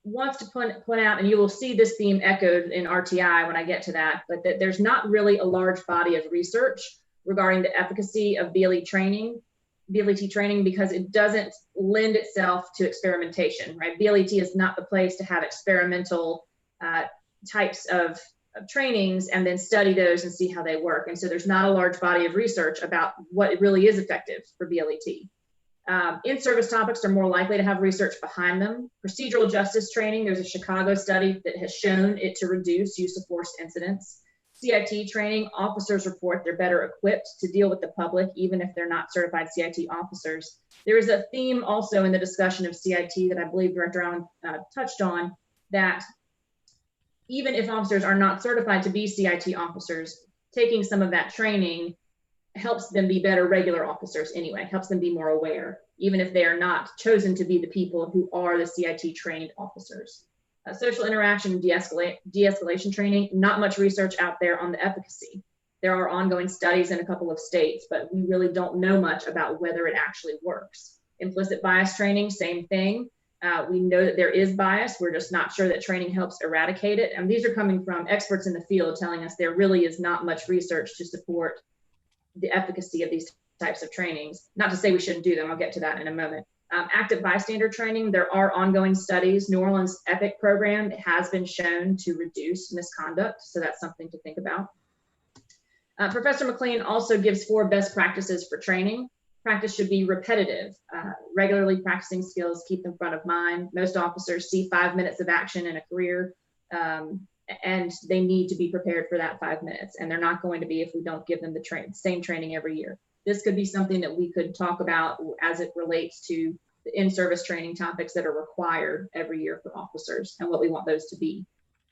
Wants to point out, and you will see this theme echoed in RTI when I get to that, but that there's not really a large body of research regarding the efficacy of BLET training because it doesn't lend itself to experimentation, right? BLET is not the place to have experimental types of trainings and then study those and see how they work. And so there's not a large body of research about what really is effective for BLET. In-service topics are more likely to have research behind them. Procedural justice training, there's a Chicago study that has shown it to reduce use of force incidents. CIT training, officers report they're better equipped to deal with the public, even if they're not certified CIT officers. There is a theme also in the discussion of CIT that I believe Director Allen touched on, that even if officers are not certified to be CIT officers, taking some of that training helps them be better regular officers anyway, helps them be more aware, even if they are not chosen to be the people who are the CIT trained officers. Social interaction and de-escalation training, not much research out there on the efficacy. There are ongoing studies in a couple of states, but we really don't know much about whether it actually works. Implicit bias training, same thing. We know that there is bias. We're just not sure that training helps eradicate it. And these are coming from experts in the field telling us there really is not much research to support the efficacy of these types of trainings. Not to say we shouldn't do them. I'll get to that in a moment. Active bystander training, there are ongoing studies. New Orleans EPIC program has been shown to reduce misconduct, so that's something to think about. Professor McLean also gives 4 best practices for training. Practice should be repetitive. Regularly practicing skills keep them front of mind. Most officers see 5 minutes of action in a career, and they need to be prepared for that 5 minutes, and they're not going to be if we don't give them the same training every year. This could be something that we could talk about as it relates to the in-service training topics that are required every year for officers and what we want those to be.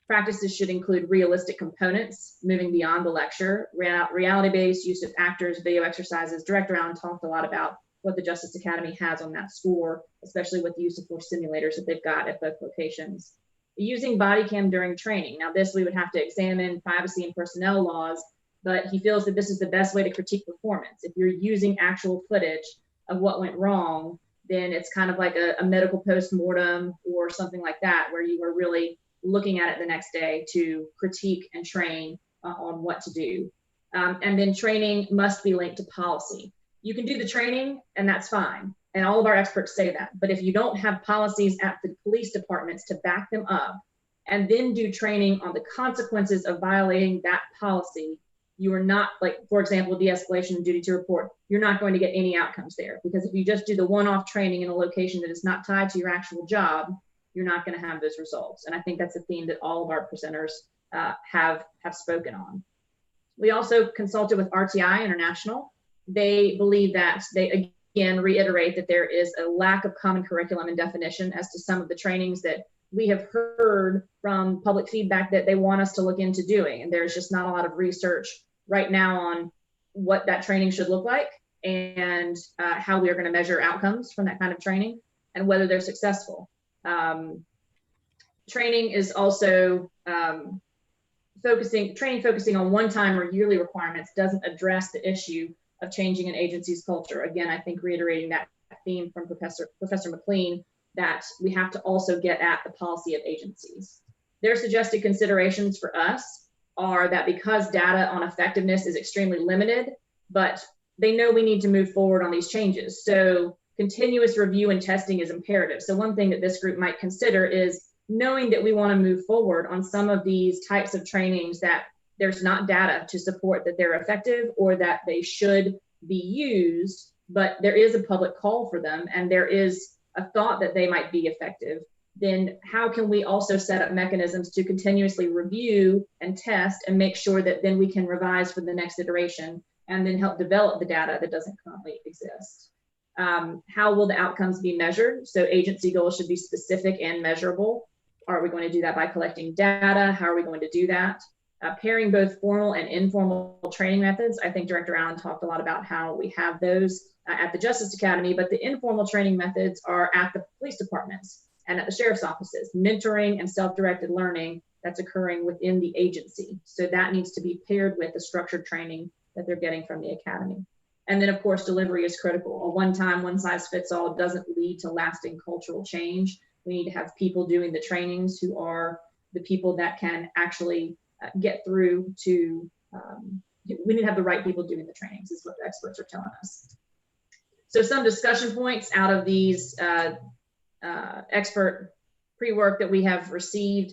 Practices should include realistic components, moving beyond the lecture, reality-based use of actors, video exercises. Director Allen talked a lot about what the Justice Academy has on that score, especially with the use of force simulators that they've got at both locations. Using body cam during training. Now this we would have to examine privacy and personnel laws, but he feels that this is the best way to critique performance. If you're using actual footage of what went wrong, then it's kind of like a medical post-mortem or something like that, where you are really looking at it the next day to critique and train on what to do. And then training must be linked to policy. You can do the training and that's fine. And all of our experts say that. But if you don't have policies at the police departments to back them up and then do training on the consequences of violating that policy, you are not, like, for example, de-escalation and duty to report, you're not going to get any outcomes there. Because if you just do the one-off training in a location that is not tied to your actual job, you're not going to have those results. And I think that's a theme that all of our presenters have spoken on. We also consulted with RTI International. They believe that they, again, reiterate that there is a lack of common curriculum and definition as to some of the trainings that we have heard from public feedback that they want us to look into doing. And there's just not a lot of research right now on what that training should look like and how we are going to measure outcomes from that kind of training and whether they're successful. Training is also focusing on one-time or yearly requirements doesn't address the issue of changing an agency's culture. Again, I think reiterating that theme from Professor McLean, that we have to also get at the policy of agencies. Their suggested considerations for us are that because data on effectiveness is extremely limited, but they know we need to move forward on these changes. So continuous review and testing is imperative. So one thing that this group might consider is knowing that we want to move forward on some of these types of trainings that there's not data to support that they're effective or that they should be used, but there is a public call for them and there is a thought that they might be effective, then how can we also set up mechanisms to continuously review and test and make sure that then we can revise for the next iteration and then help develop the data that doesn't currently exist? How will the outcomes be measured? So agency goals should be specific and measurable. Are we going to do that by collecting data? How are we going to do that? Pairing both formal and informal training methods. I think Director Allen talked a lot about how we have those at the Justice Academy, but the informal training methods are at the police departments and at the sheriff's offices, mentoring and self-directed learning that's occurring within the agency. So that needs to be paired with the structured training that they're getting from the academy. And then of course, delivery is critical. A one-time, one-size-fits-all doesn't lead to lasting cultural change. We need to have people doing the trainings who are the people that can actually get through to, we need to have the right people doing the trainings is what the experts are telling us. So some discussion points out of these expert pre-work that we have received.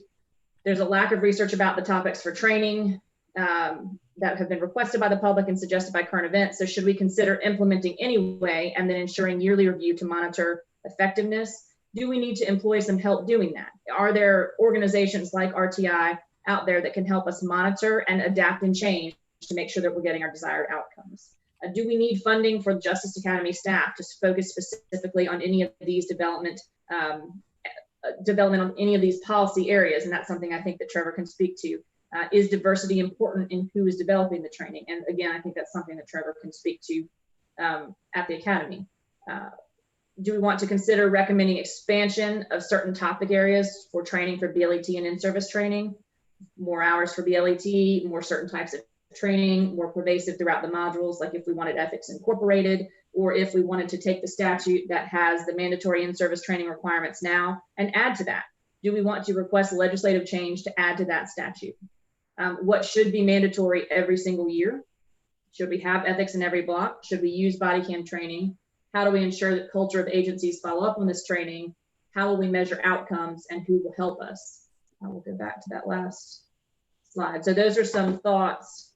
There's a lack of research about the topics for training that have been requested by the public and suggested by current events. So should we consider implementing anyway and then ensuring yearly review to monitor effectiveness? Do we need to employ some help doing that? Are there organizations like RTI out there that can help us monitor and adapt and change to make sure that we're getting our desired outcomes? Do we need funding for the Justice Academy staff to focus specifically on any of these development on any of these policy areas? And that's something I think that Trevor can speak to. Is diversity important in who is developing the training? And again, I think that's something that Trevor can speak to at the Academy. Do we want to consider recommending expansion of certain topic areas for training for BLET and in-service training? More hours for BLET, more certain types of training, more pervasive throughout the modules, like if we wanted ethics incorporated, or if we wanted to take the statute that has the mandatory in-service training requirements now and add to that. Do we want to request legislative change to add to that statute? What should be mandatory every single year? Should we have ethics in every block? Should we use body cam training? How do we ensure that culture of agencies follow up on this training? How will we measure outcomes and who will help us? I will go back to that last slide. So those are some thoughts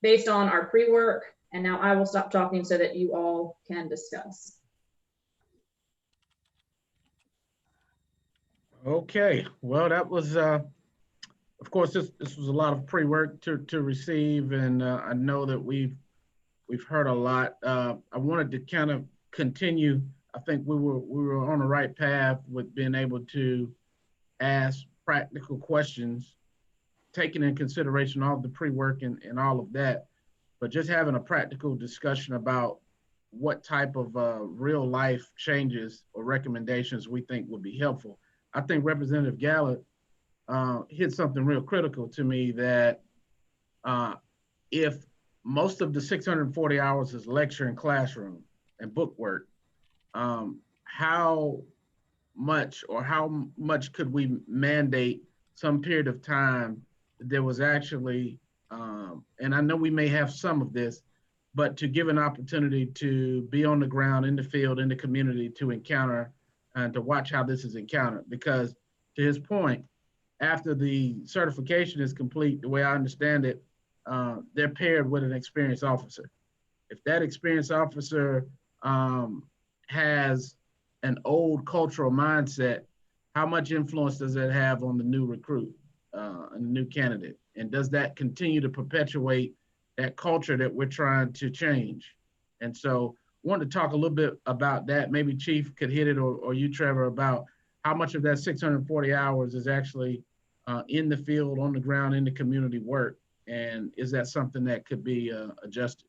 based on our pre-work. And now I will stop talking so that you all can discuss. Okay, well, that was, of course, this was a lot of pre-work to receive, and I know that we've heard a lot. I wanted to kind of continue I think we were on the right path with being able to ask practical questions, taking in consideration all the pre-work and all of that, but just having a practical discussion about what type of real life changes or recommendations we think would be helpful. I think Representative Gallup hit something real critical to me, that if most of the 640 hours is lecture and classroom and book work, how much could we mandate some period of time that there was actually, and I know we may have some of this, but to give an opportunity to be on the ground, in the field, in the community, to encounter and to watch how this is encountered. Because to his point, after the certification is complete, the way I understand it, they're paired with an experienced officer. If that experienced officer has an old cultural mindset, how much influence does that have on the new recruit and the new candidate? And does that continue to perpetuate that culture that we're trying to change? And so I wanted to talk a little bit about that. Maybe Chief could hit it, or you, Trevor, about how much of that 640 hours is actually in the field, on the ground, in the community work. And is that something that could be adjusted?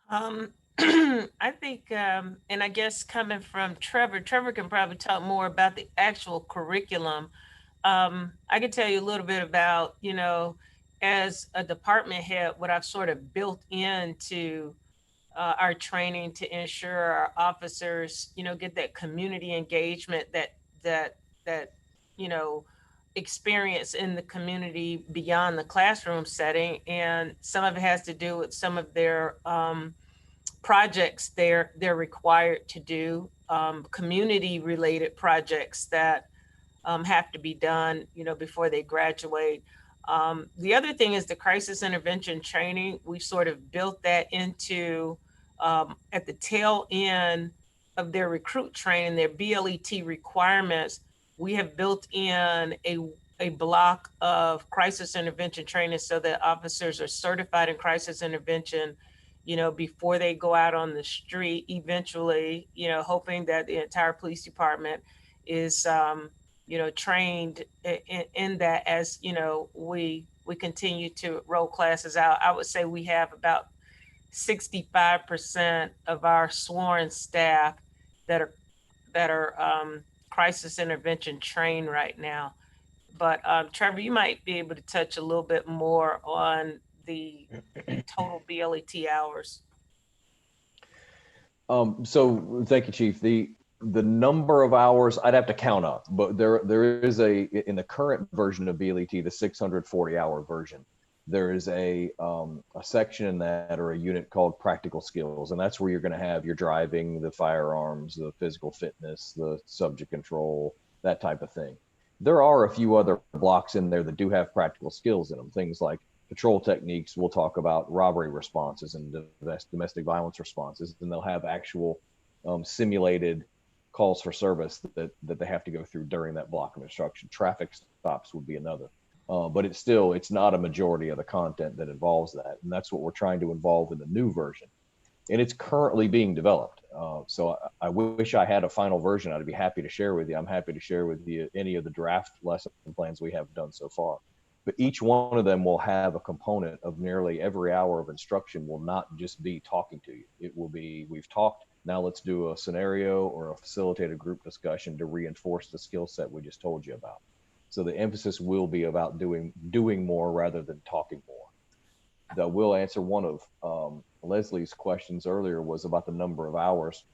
I think, and I guess coming from Trevor can probably talk more about the actual curriculum. I can tell you a little bit about, as a department head, what I've sort of built into our training to ensure our officers, get that community engagement, that experience in the community beyond the classroom setting. And some of it has to do with some of their projects they're required to do, community related projects that have to be done, before they graduate. The other thing is the crisis intervention training. We sort of built that into at the tail end of their recruit training, their BLET requirements. We have built in a block of crisis intervention training so that officers are certified in crisis intervention, before they go out on the street eventually, hoping that the entire police department is, trained in that as, we continue to roll classes out. I would say we have about 65% of our sworn staff that are crisis intervention trained right now. But Trevor, you might be able to touch a little bit more on the total BLET hours. So thank you, Chief. The number of hours I'd have to count up, but there is in the current version of BLET, the 640-hour version, there is a section in that, or a unit called practical skills, and that's where you're going to have your driving, the firearms, the physical fitness, the subject control, that type of thing. There are a few other blocks in there that do have practical skills in them, things like patrol techniques. We'll talk about robbery responses and domestic violence responses, and they'll have actual simulated calls for service that they have to go through during that block of instruction. Traffic stops would be another. But it's not a majority of the content that involves that. And that's what we're trying to involve in the new version. And it's currently being developed. So I wish I had a final version. I'd be happy to share with you. I'm happy to share with you any of the draft lesson plans we have done so far. But each one of them will have a component of nearly every hour of instruction will not just be talking to you. It will be, we've talked, now let's do a scenario or a facilitated group discussion to reinforce the skill set we just told you about. So the emphasis will be about doing more rather than talking more. That will answer one of Leslie's questions earlier, was about the number of hours.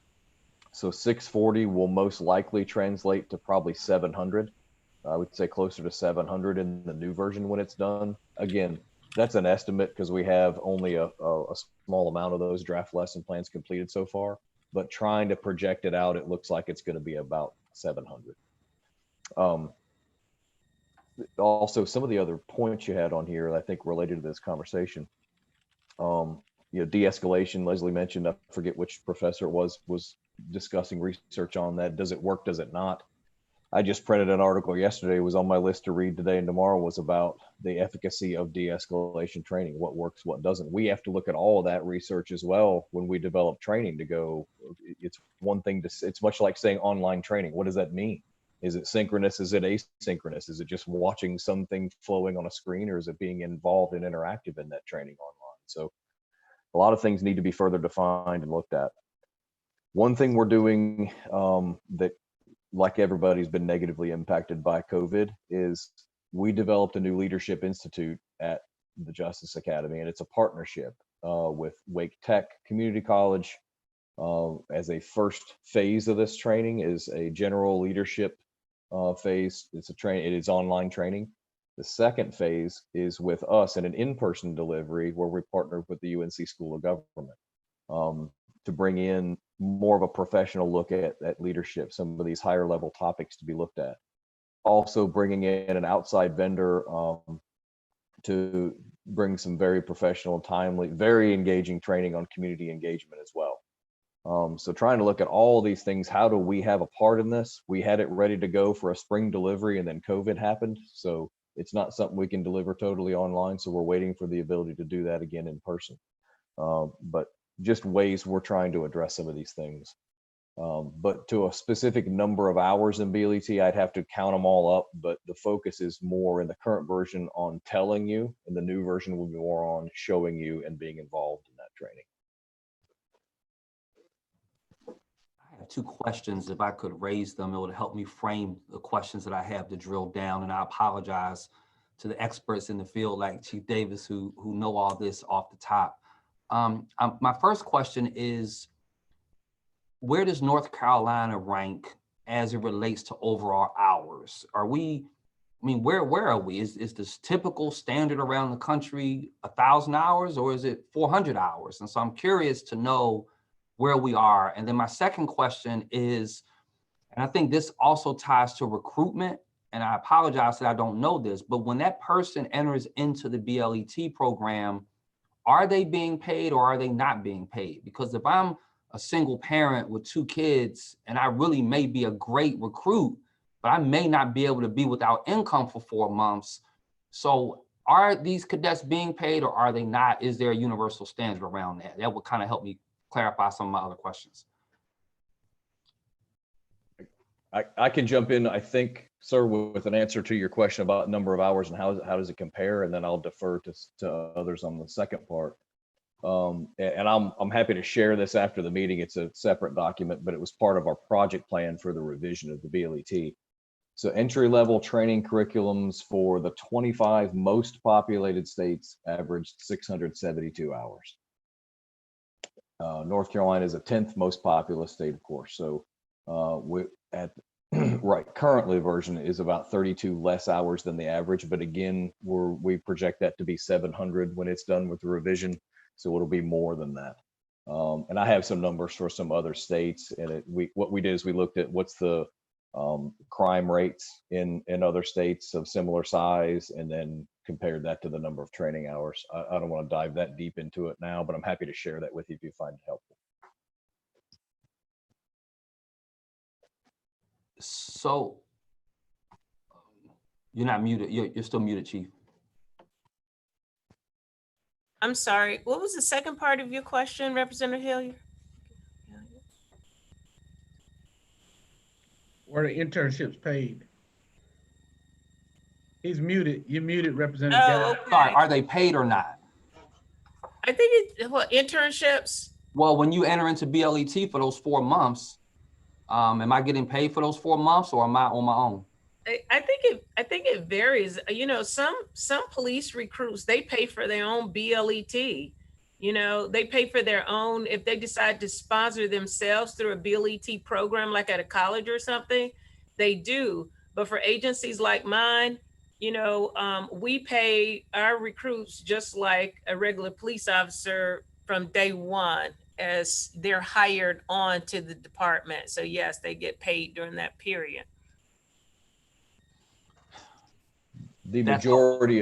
So 640 will most likely translate to probably 700. I would say closer to 700 in the new version when it's done. Again, that's an estimate because we have only a small amount of those draft lesson plans completed so far, but trying to project it out, it looks like it's going to be about 700. Also, some of the other points you had on here, I think related to this conversation, de-escalation, Leslie mentioned, I forget which professor it was discussing research on that. Does it work? Does it not? I just printed an article yesterday, was on my list to read today and tomorrow, was about the efficacy of de-escalation training, what works, what doesn't. We have to look at all of that research as well when we develop training to go, it's one thing to, it's much like saying online training. What does that mean? Is it synchronous? Is it asynchronous? Is it just watching something flowing on a screen, or is it being involved and interactive in that training online? So a lot of things need to be further defined and looked at. One thing we're doing that, like everybody's been negatively impacted by COVID, is we developed a new leadership institute at the Justice Academy, and it's a partnership with Wake Tech Community College. As a first phase of this training is a general leadership phase. It is online training. The second phase is with us in an in-person delivery where we partnered with the UNC School of Government to bring in more of a professional look at leadership, some of these higher level topics to be looked at. Also bringing in an outside vendor to bring some very professional, timely, very engaging training on community engagement as well. So trying to look at all these things, how do we have a part in this? We had it ready to go for a spring delivery and then COVID happened. So it's not something we can deliver totally online. So we're waiting for the ability to do that again in person. But just ways we're trying to address some of these things. But to a specific number of hours in BLET, I'd have to count them all up, but the focus is more in the current version on telling you, and the new version will be more on showing you and being involved in that training. I have two questions. If I could raise them, it would help me frame the questions that I have to drill down. And I apologize to the experts in the field like Chief Davis who know all this off the top. My first question is, where does North Carolina rank as it relates to overall hours? Are we, I mean, where are we? Is this typical standard around the country 1,000 hours, or is it 400 hours? And so I'm curious to know where we are. And then my second question is, and I think this also ties to recruitment, and I apologize that I don't know this, but when that person enters into the BLET program, are they being paid or are they not being paid? Because if I'm a single parent with 2 kids and I really may be a great recruit, but I may not be able to be without income for 4 months. So are these cadets being paid or are they not? Is there a universal standard around that? That would kind of help me clarify some of my other questions. I can jump in, I think, sir, with an answer to your question about number of hours and how does it compare, and then I'll defer to others on the second part. And I'm happy to share this after the meeting. It's a separate document, but it was part of our project plan for the revision of the BLET. So entry-level training curriculums for the 25 most populated states averaged 672 hours. North Carolina is the 10th most populous state, of course. So currently version is about 32 less hours than the average, but again, we project that to be 700 when it's done with the revision, so it'll be more than that. And I have some numbers for some other states, and what we did is we looked at what's the crime rates in other states of similar size, and then compared that to the number of training hours. I don't want to dive that deep into it now, but I'm happy to share that with you if you find it helpful. So you're not muted. You're still muted, Chief. I'm sorry. What was the second part of your question, Representative Hillier? Were the internships paid? He's muted. You're muted, Representative. Oh, Guy. okay. Sorry, are they paid or not? I think internships. Well, when you enter into BLET for those 4 months, am I getting paid for those 4 months or am I on my own? I think it varies. You know, some police recruits, they pay for their own BLET. You know, they pay for their own, if they decide to sponsor themselves through a BLET program, like at a college or something, they do. But for agencies like mine, you know, we pay our recruits just like a regular police officer from day one as they're hired on to the department. So yes, they get paid during that period. The majority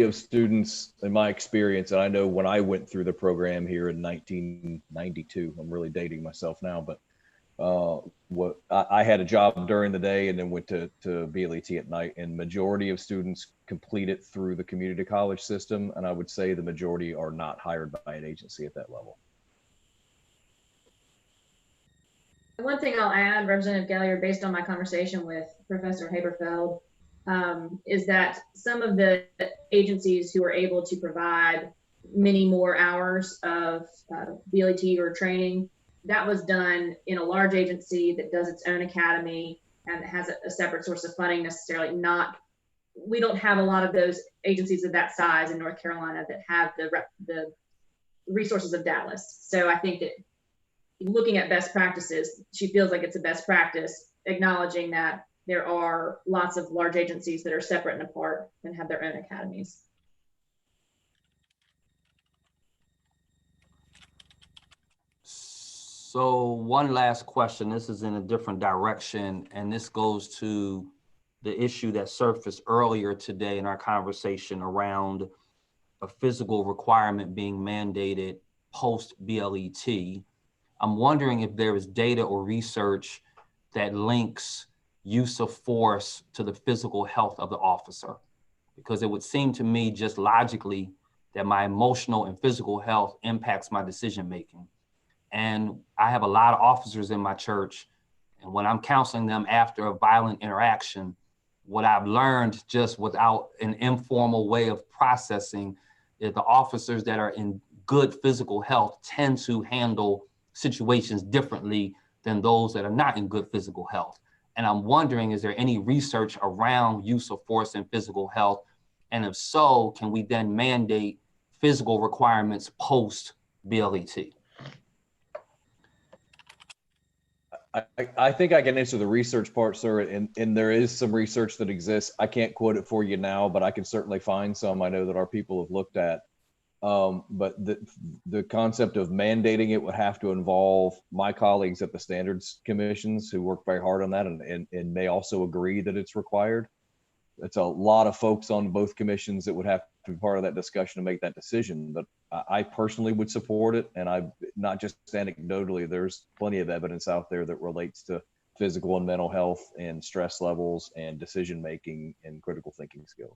of students, in my experience, and I know when I went through the program here in 1992, I'm really dating myself now, but what I had a job during the day and then went to BLET at night, and majority of students complete it through the community college system. And I would say the majority are not hired by an agency at that level. One thing I'll add, Representative Galliard, based on my conversation with Professor Haberfeld, is that some of the agencies who are able to provide many more hours of BLET or training, that was done in a large agency that does its own academy and has a separate source of funding necessarily. We don't have a lot of those agencies of that size in North Carolina that have the resources of Dallas. So I think that looking at best practices, she feels like it's a best practice, acknowledging that there are lots of large agencies that are separate and apart and have their own academies. So one last question, this is in a different direction, and this goes to the issue that surfaced earlier today in our conversation around a physical requirement being mandated post-BLET. I'm wondering if there is data or research that links use of force to the physical health of the officer, because it would seem to me just logically that my emotional and physical health impacts my decision-making. And I have a lot of officers in my church, and when I'm counseling them after a violent interaction, what I've learned just without an informal way of processing is the officers that are in good physical health tend to handle situations differently than those that are not in good physical health. And I'm wondering, is there any research around use of force and physical health? And if so, can we then mandate physical requirements post-BLET? I think I can answer the research part, sir, and there is some research that exists. I can't quote it for you now, but I can certainly find some I know that our people have looked at. But the concept of mandating it would have to involve my colleagues at the standards commissions who work very hard on that and may also agree that it's required. It's a lot of folks on both commissions that would have to be part of that discussion to make that decision. But I personally would support it. And I, not just anecdotally, there's plenty of evidence out there that relates to physical and mental health and stress levels and decision-making and critical thinking skills.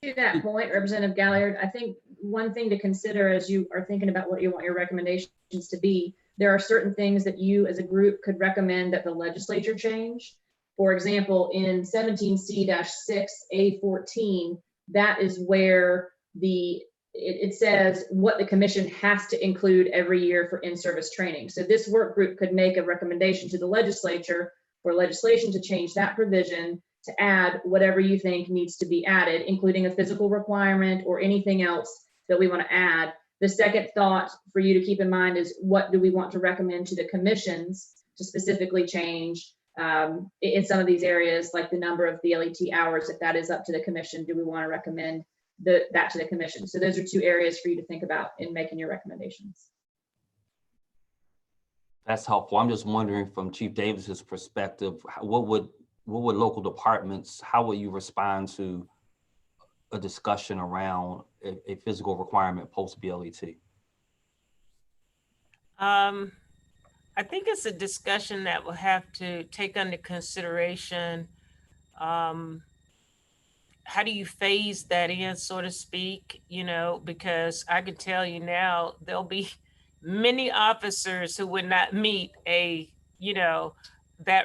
To that point, Representative Galliard, I think one thing to consider as you are thinking about what you want your recommendations to be, there are certain things that you as a group could recommend that the legislature change. For example, in 17C-6A14, that is where it says what the commission has to include every year for in-service training. So this work group could make a recommendation to the legislature for legislation to change that provision to add whatever you think needs to be added, including a physical requirement or anything else that we want to add. The second thought for you to keep in mind is, what do we want to recommend to the commissions to specifically change in some of these areas, like the number of BLET hours, if that is up to the commission, do we want to recommend that to the commission? So those are two areas for you to think about in making your recommendations. That's helpful. I'm just wondering from Chief Davis's perspective, what would local departments, how would you respond to a discussion around a physical requirement post-BLET? I think it's a discussion that will have to take under consideration how do you phase that in, so to speak, because I can tell you now, there'll be many officers who would not meet that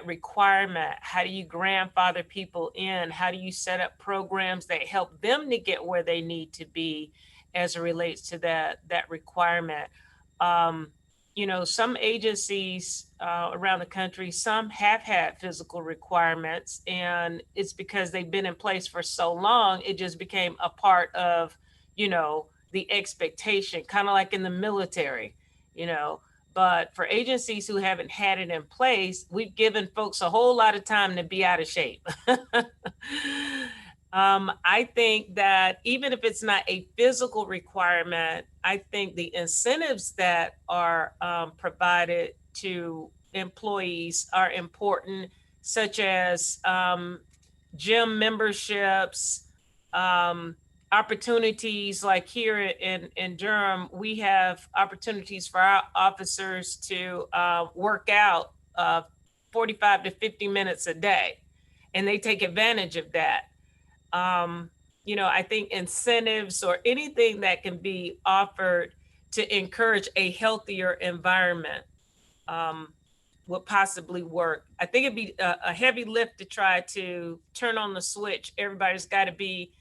requirement. How do you grandfather people in? How do you set up programs that help them to get where they need to be as it relates to that requirement? Some agencies around the country, some have had physical requirements, and it's because they've been in place for so long, it just became a part of, the expectation, kind of like in the military, But for agencies who haven't had it in place, we've given folks a whole lot of time to be out of shape. I think that even if it's not a physical requirement, I think the incentives that are provided to employees are important, such as gym memberships. opportunities like here in Durham, we have opportunities for our officers to work out 45 to 50 minutes a day, and they take advantage of that. I think incentives or anything that can be offered to encourage a healthier environment would possibly work. I think it'd be a heavy lift to try to turn on the switch. Everybody's got to be,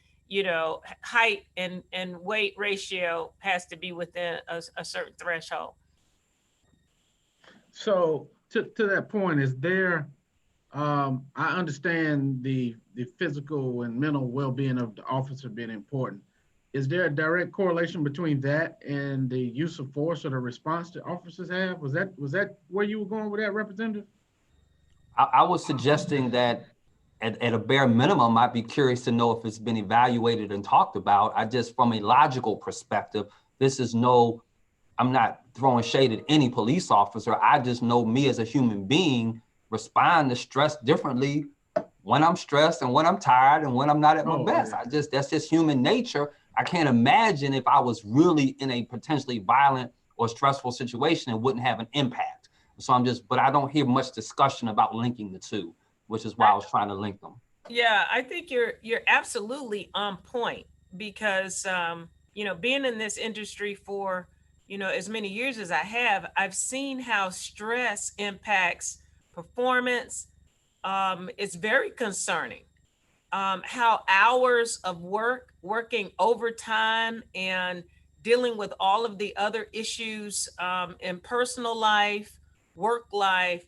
height and weight ratio has to be within a certain threshold. So to that point, is there, I understand the physical and mental well-being of the officer being important. Is there a direct correlation between that and the use of force or the response that officers have? Was that where you were going with that, Representative? I was suggesting that at a bare minimum, I'd be curious to know if it's been evaluated and talked about. I just, from a logical perspective, I'm not throwing shade at any police officer. I just know me as a human being respond to stress differently when I'm stressed and when I'm tired and when I'm not at my best. Yeah. That's just human nature. I can't imagine if I was really in a potentially violent or stressful situation, it wouldn't have an impact. So but I don't hear much discussion about linking the two, which is why I was trying to link them. Yeah, I think you're absolutely on point because, being in this industry for, as many years as I have, I've seen how stress impacts performance. It's very concerning. How hours of working overtime and dealing with all of the other issues in personal life, work life.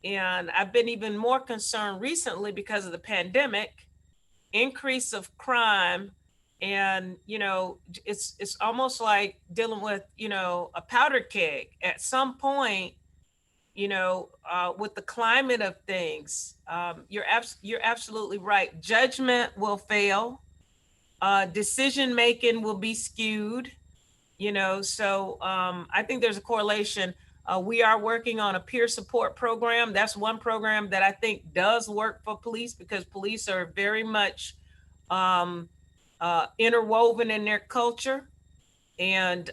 And I've been even more concerned recently because of the pandemic, increase of crime. And, it's almost like dealing with, a powder keg. At some point, with the climate of things, you're absolutely right. Judgment will fail. Decision making will be skewed. So I think there's a correlation. We are working on a peer support program. That's one program that I think does work for police because police are very much interwoven in their culture, and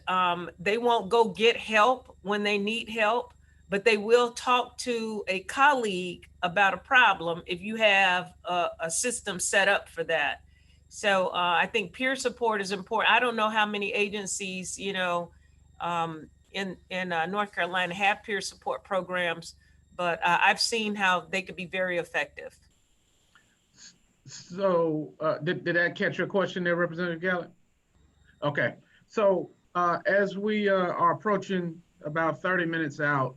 they won't go get help when they need help, but they will talk to a colleague about a problem if you have a system set up for that. So I think peer support is important. I don't know how many agencies, in North Carolina have peer support programs, but I've seen how they could be very effective. So did that catch your question there, Representative Gallant? Okay. So as we are approaching about 30 minutes out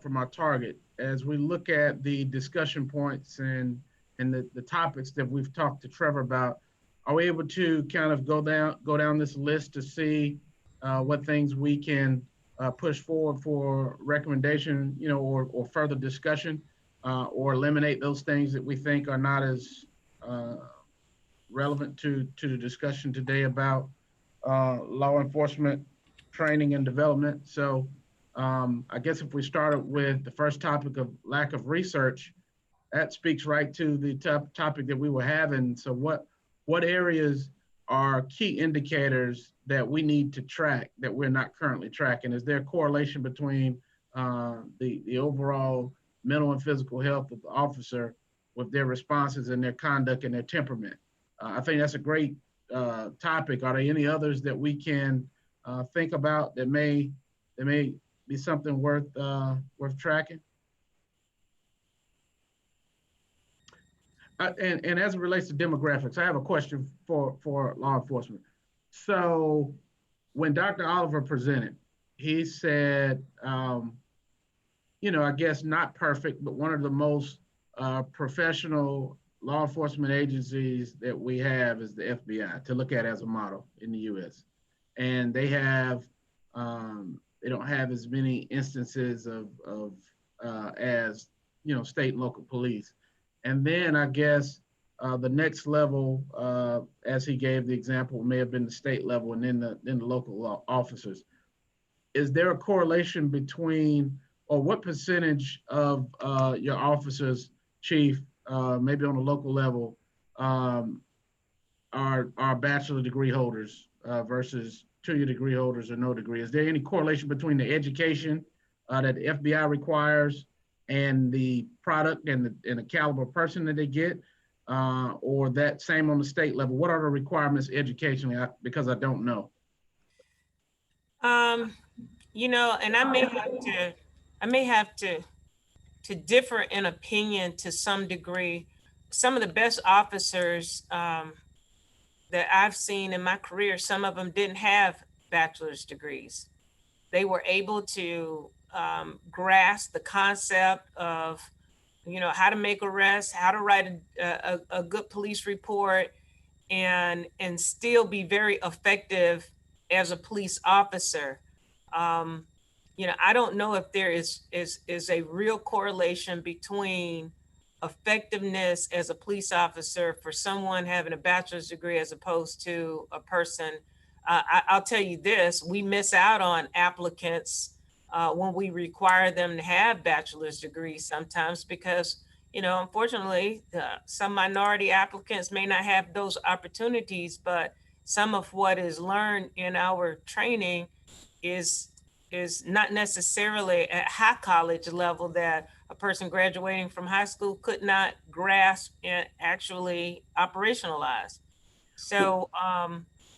from our target, as we look at the discussion points and the topics that we've talked to Trevor about, are we able to kind of go down this list to see what things we can push forward for recommendation, or further discussion, or eliminate those things that we think are not as relevant to the discussion today about law enforcement training and development? So I guess if we started with the first topic of lack of research, that speaks right to the topic that we were having. So what areas are key indicators that we need to track that we're not currently tracking? Is there a correlation between the overall mental and physical health of the officer with their responses and their conduct and their temperament? I think that's a great topic. Are there any others that we can think about that may be something worth tracking? And as it relates to demographics, I have a question for law enforcement. So when Dr. Oliver presented, he said, I guess not perfect, but one of the most professional law enforcement agencies that we have is the FBI, to look at as a model in the US. And they don't have as many instances of as, state and local police. And then I guess the next level, as he gave the example, may have been the state level and then the local officers. Is there a correlation between, or what percentage of your officers, Chief, maybe on a local level, are are bachelor degree holders versus 2-year degree holders or no degree? Is there any correlation between the education that the FBI requires and the product and the caliber person that they get, or that same on the state level? What are the requirements educationally? Because I don't know. You know, and I may have to differ in opinion to some degree. Some of the best officers that I've seen in my career, some of them didn't have bachelor's degrees. They were able to grasp the concept of, you know, how to make arrests, how to write a good police report, and still be very effective as a police officer. You know, I don't know if there is a real correlation between effectiveness as a police officer for someone having a bachelor's degree as opposed to a person. I'll tell you this: we miss out on applicants when we require them to have bachelor's degrees sometimes because, you know, unfortunately, some minority applicants may not have those opportunities, but some of what is learned in our training is not necessarily at high college level that a person graduating from high school could not grasp and actually operationalize. So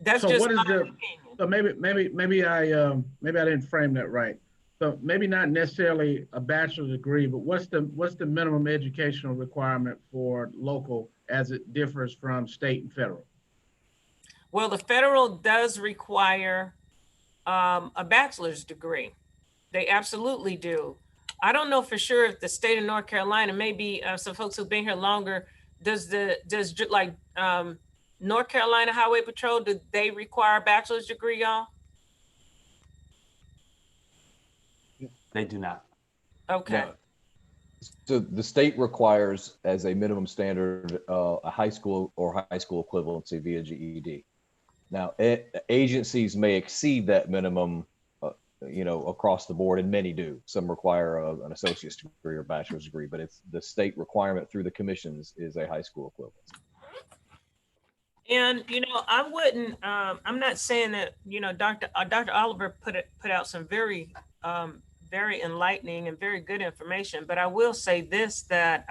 that's So just what is my the, opinion. so maybe I didn't frame that right. So maybe not necessarily a bachelor's degree, but what's the minimum educational requirement for local as it differs from state and federal? Well, the federal does require a bachelor's degree. They absolutely do. I don't know for sure if the state of North Carolina, maybe some folks who've been here longer, does North Carolina Highway Patrol, do they require a bachelor's degree, y'all? They do not. Okay. No. So the state requires as a minimum standard a high school or high school equivalency via GED. Now, agencies may exceed that minimum, you know, across the board, and many do. Some require an associate's degree or bachelor's degree, but it's the state requirement through the commissions is a high school equivalency. And, you know, I wouldn't, I'm not saying that, you know, Dr. Oliver put out some very enlightening and very good information, but I will say this, that,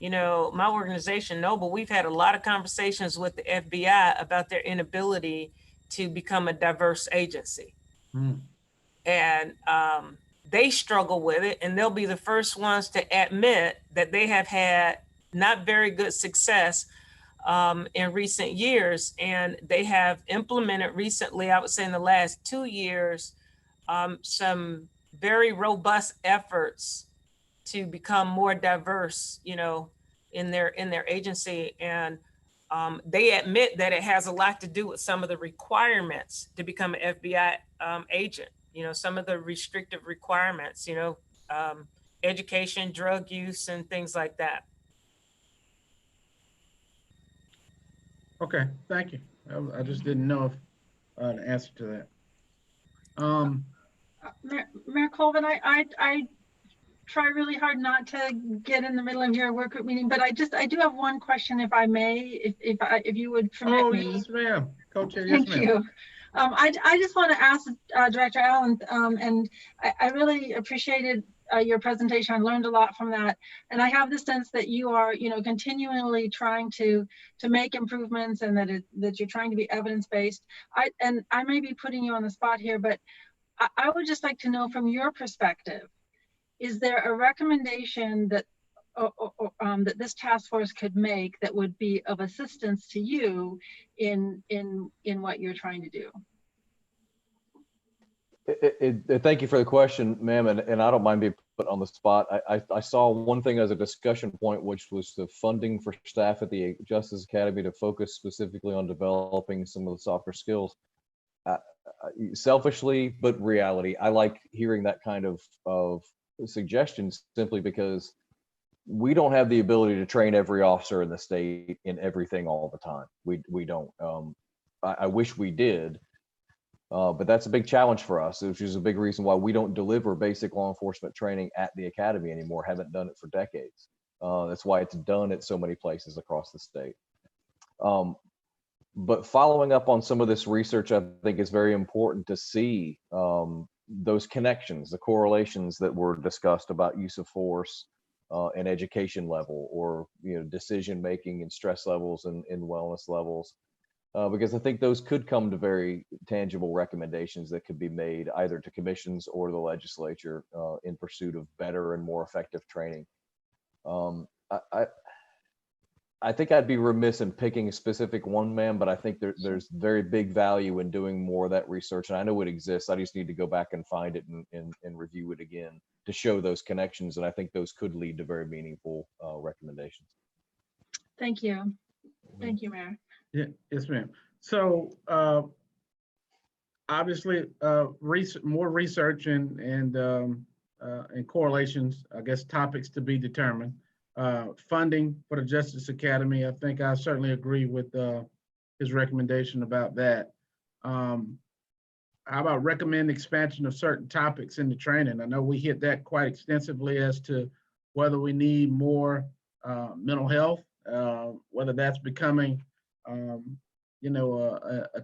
you know, my organization, Noble, we've had a lot of conversations with the FBI about their inability to become a diverse agency. And they struggle with it, and they'll be the first ones to admit that they have had not very good success in recent years. And they have implemented recently, I would say in the last 2 years, some very robust efforts to become more diverse, you know, in their agency. And they admit that it has a lot to do with some of the requirements to become an FBI agent, you know, some of the restrictive requirements, you know, education, drug use, and things like that. Okay, thank you. I just didn't know if the answer to that. Mayor Colvin, I try really hard not to get in the middle of your work group meeting, but I do have one question, if I may, if you would permit me. Yes, ma'am. Co-chair, yes, Thank ma'am. you. I just want to ask Director Allen, and I really appreciated your presentation. I learned a lot from that, and I have the sense that you are, you know, continually trying to make improvements, and that you're trying to be evidence-based. And I may be putting you on the spot here, but I would just like to know from your perspective, is there a recommendation that that this task force could make that would be of assistance to you in what you're trying to do? Thank you for the question, ma'am, and I don't mind being put on the spot. I saw one thing as a discussion point, which was the funding for staff at the Justice Academy to focus specifically on developing some of the softer skills. Selfishly, but reality, I like hearing that kind of suggestions, simply because we don't have the ability to train every officer in the state in everything all the time. We don't. I wish we did, but that's a big challenge for us, which is a big reason why we don't deliver basic law enforcement training at the academy anymore. Haven't done it for decades. That's why it's done at so many places across the state. But following up on some of this research, I think is very important to see those connections, the correlations that were discussed about use of force and education level, or decision making and stress levels and wellness levels, because I think those could come to very tangible recommendations that could be made either to commissions or the legislature in pursuit of better and more effective training. I think I'd be remiss in picking a specific one, man, but I think there's very big value in doing more of that research. And I know it exists. I just need to go back and find it and review it again to show those connections. And I think those could lead to very meaningful recommendations. Thank you. Thank you, Mayor. Yeah, yes, ma'am. So obviously, more research and correlations, I guess, topics to be determined. Funding for the Justice Academy, I think I certainly agree with his recommendation about that. How about recommend expansion of certain topics in the training? I know we hit that quite extensively as to whether we need more mental health, whether that's becoming a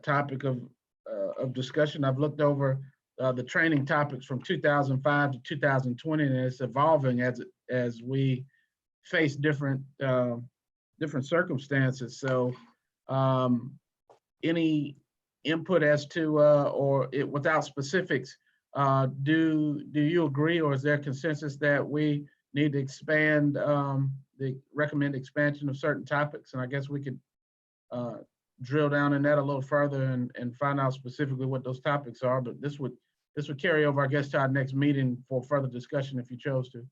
topic of discussion. I've looked over the training topics from 2005 to 2020, and it's evolving as we face different circumstances. So any input as to without specifics, do you agree, or is there consensus that we need to expand recommend expansion of certain topics? And I guess we could drill down in that a little further and find out specifically what those topics are. But this would carry over, I guess, to our next meeting for further discussion if you chose to.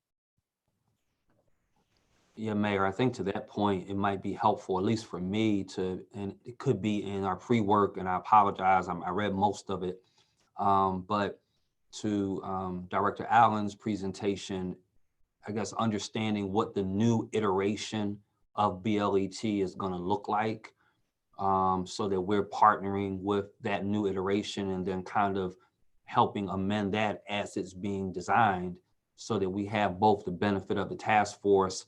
Yeah, Mayor, I think to that point, it might be helpful, at least for me, and it could be in our pre-work, and I apologize, I read most of it, but to Director Allen's presentation, I guess understanding what the new iteration of BLET is going to look like, so that we're partnering with that new iteration and then kind of helping amend that as it's being designed, so that we have both the benefit of the task force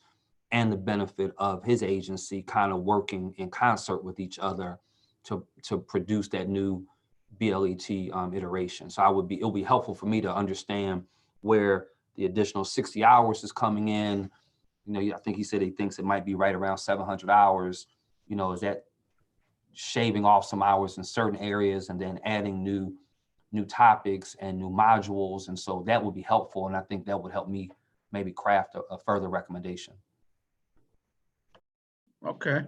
and the benefit of his agency kind of working in concert with each other to produce that new BLET iteration. So it'll be helpful for me to understand where the additional 60 hours is coming in. I think he said he thinks it might be right around 700 hours. Is that shaving off some hours in certain areas and then adding new topics and new modules? And so that would be helpful. And I think that would help me maybe craft a further recommendation. Okay,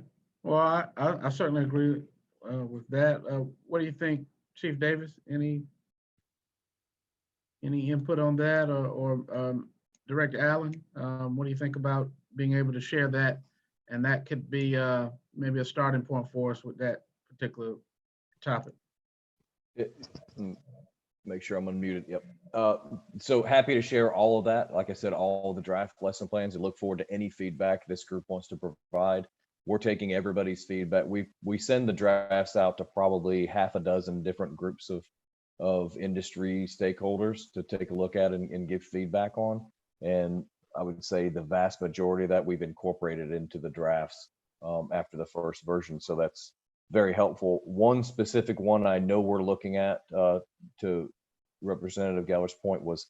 well, I certainly agree with that. What do you think, Chief Davis? Any input on that, or Director Allen? What do you think about being able to share that? And that could be maybe a starting point for us with that particular topic. Make sure I'm unmuted. Yep. So happy to share all of that. Like I said, all the draft lesson plans, and look forward to any feedback this group wants to provide. We're taking everybody's feedback. We send the drafts out to probably half a dozen different groups of industry stakeholders to take a look at and give feedback on. And I would say the vast majority of that we've incorporated into the drafts after the first version. So that's very helpful. One specific one I know we're looking at, to Representative Geller's point, was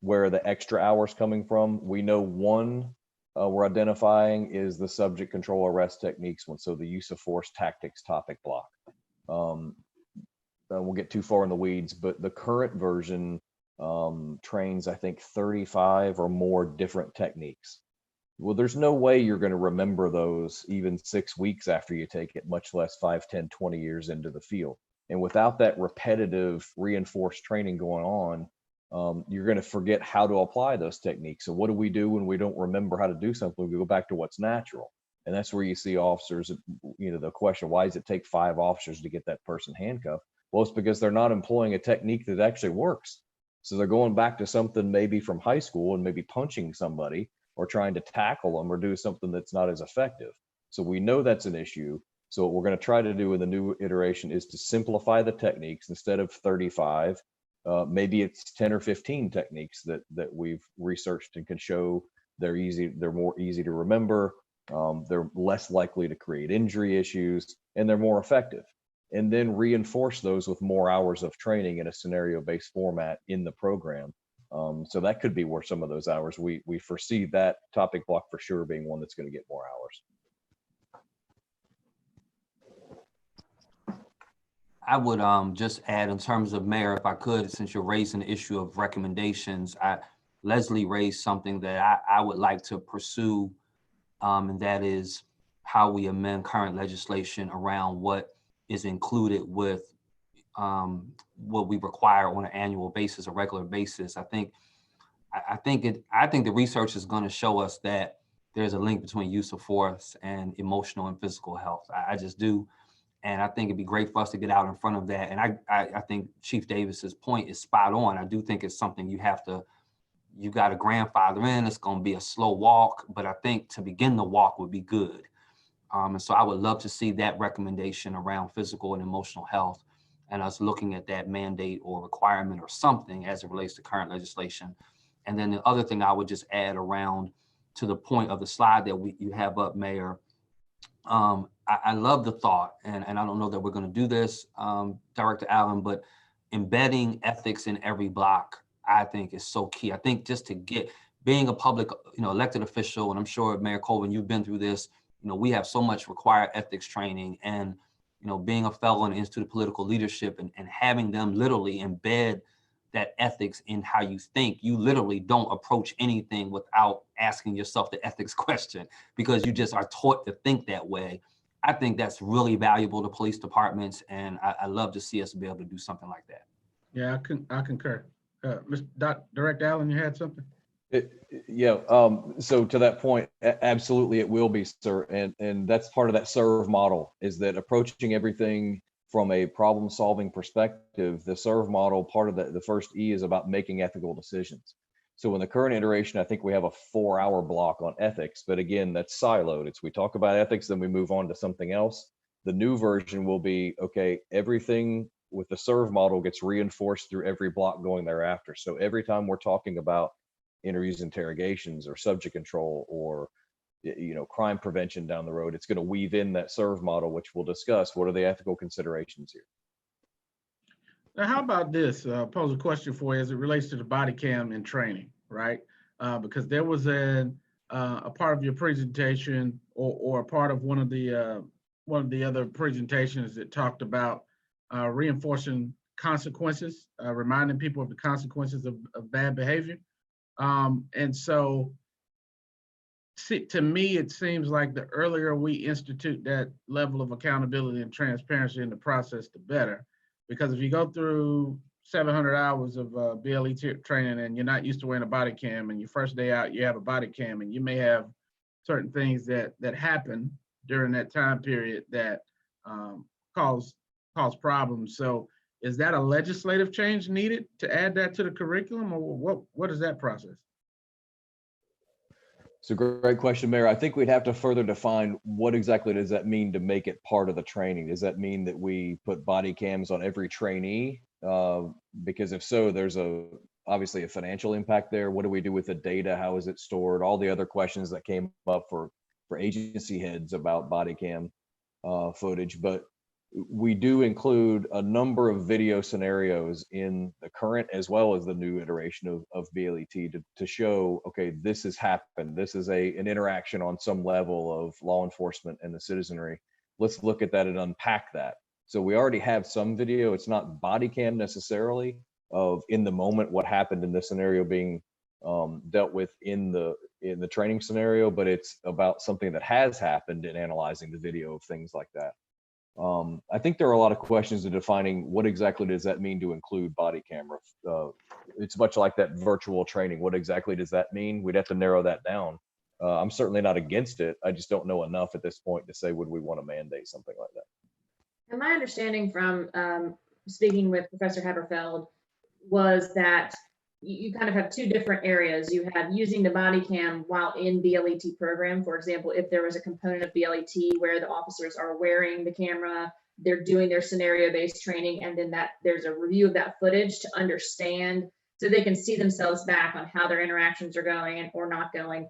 where the extra hours coming from. We know one we're identifying is the subject control arrest techniques one. So the use of force tactics topic block. We'll get too far in the weeds, but the current version trains, I think, 35 or more different techniques. Well, there's no way you're going to remember those even 6 weeks after you take it, much less 5, 10, 20 years into the field. And without that repetitive reinforced training going on, you're going to forget how to apply those techniques. So what do we do when we don't remember how to do something? We go back to what's natural. And that's where you see officers, the question, why does it take 5 officers to get that person handcuffed? Well, it's because they're not employing a technique that actually works. So they're going back to something maybe from high school and maybe punching somebody or trying to tackle them or do something that's not as effective. So we know that's an issue. So what we're going to try to do in the new iteration is to simplify the techniques. Instead of 35, maybe it's 10 or 15 techniques that we've researched and can show they're more easy to remember. They're less likely to create injury issues, and they're more effective. And then reinforce those with more hours of training in a scenario-based format in the program. So that could be where some of those hours, we foresee that topic block for sure being one that's going to get more hours. I would just add in terms of Mayor, if I could, since you're raising the issue of recommendations, Leslie raised something that I would like to pursue, and that is how we amend current legislation around what is included with what we require on an annual basis, a regular basis. I think the research is going to show us that there's a link between use of force and emotional and physical health. I just do. And I think it'd be great for us to get out in front of that. And I think Chief Davis's point is spot on. I do think it's something you got to grandfather in. It's going to be a slow walk, but I think to begin the walk would be good. And so I would love to see that recommendation around physical and emotional health and us looking at that mandate or requirement or something as it relates to current legislation. And then the other thing I would just add around to the point of the slide that you have up, Mayor, I love the thought, and I don't know that we're going to do this, Director Allen, but embedding ethics in every block, I think is so key. I think just to being a public, elected official, and I'm sure Mayor Colvin, you've been through this, we have so much required ethics training, and, being a fellow in the Institute of Political Leadership and having them literally embed that ethics in how you think. You literally don't approach anything without asking yourself the ethics question, because you just are taught to think that way. I think that's really valuable to police departments, and I love to see us be able to do something like that. Yeah, I concur. Director Allen, you had something? So to that point, absolutely it will be, sir. And that's part of that serve model, is that approaching everything from a problem solving perspective. The serve model, part of the first E is about making ethical decisions. So in the current iteration, I think we have a 4-hour block on ethics, but again, that's siloed. We talk about ethics, then we move on to something else. The new version will be, okay, everything with the serve model gets reinforced through every block going thereafter. So every time we're talking about interviews, interrogations, or subject control, or crime prevention down the road, it's going to weave in that serve model, which we'll discuss. What are the ethical considerations here? Now, how about this? Pose a question for you as it relates to the body cam and training, right? Because there was a part of your presentation, or a part of one of the other presentations that talked about reinforcing consequences, reminding people of the consequences of bad behavior. And so, to me, it seems like the earlier we institute that level of accountability and transparency in the process, the better. Because if you go through 700 hours of BLE training and you're not used to wearing a body cam, and your first day out, you have a body cam, and you may have certain things that happen during that time period that cause problems. So is that a legislative change needed to add that to the curriculum, or what is that process? It's a great question, Mayor. I think we'd have to further define what exactly does that mean to make it part of the training. Does that mean that we put body cams on every trainee? Because if so, there's obviously a financial impact there. What do we do with the data? How is it stored? All the other questions that came up for agency heads about body cam footage. But we do include a number of video scenarios in the current as well as the new iteration of BLET to show, okay, this has happened. This is an interaction on some level of law enforcement and the citizenry. Let's look at that and unpack that. So we already have some video. It's not body cam necessarily of in the moment what happened in this scenario being dealt with in the training scenario, but it's about something that has happened and analyzing the video of things like that. I think there are a lot of questions in defining what exactly does that mean to include body camera. It's much like that virtual training. What exactly does that mean? We'd have to narrow that down. I'm certainly not against it. I just don't know enough at this point to say, would we want to mandate something like that? And my understanding from speaking with Professor Haberfeld was that you kind of have two different areas. You have using the body cam while in BLET program. For example, if there was a component of BLET where the officers are wearing the camera, they're doing their scenario-based training, and then there's a review of that footage to understand so they can see themselves back on how their interactions are going or not going.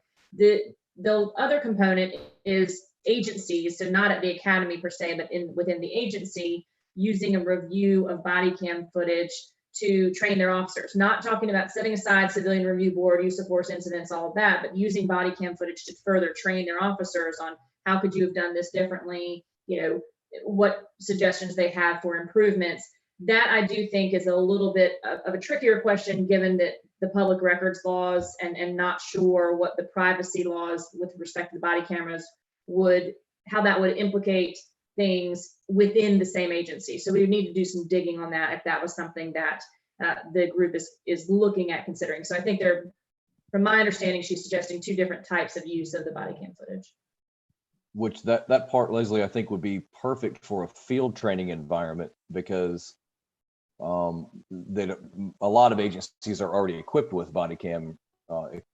The other component is agencies, so not at the academy per se, but within the agency, using a review of body cam footage to train their officers. Not talking about setting aside civilian review board, use of force incidents, all of that, but using body cam footage to further train their officers on how could you have done this differently, you know, what suggestions they have for improvements. That I do think is a little bit of a trickier question, given that the public records laws and not sure what the privacy laws with respect to the body cameras how that would implicate things within the same agency. So we would need to do some digging on that if that was something that the group is looking at considering. So I think from my understanding, she's suggesting two different types of use of the body cam footage. Which that part, Leslie, I think would be perfect for a field training environment, because a lot of agencies are already equipped with body cam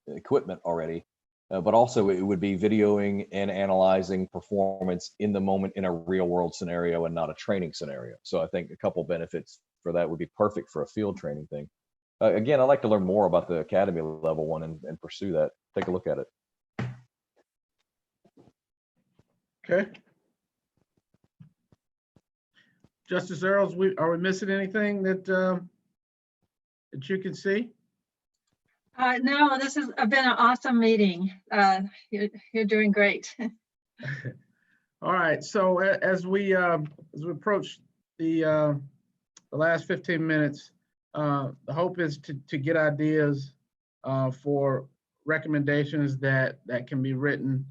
equipment already, but also it would be videoing and analyzing performance in the moment in a real world scenario and not a training scenario. So I think a couple benefits for that would be perfect for a field training thing. Again, I'd like to learn more about the academy level one and pursue that. Take a look at it. Okay. Justice Earls, are we missing anything that you can see? No, this has been an awesome meeting. You're doing great. All right. So as we approach the last 15 minutes, the hope is to get ideas for recommendations that can be written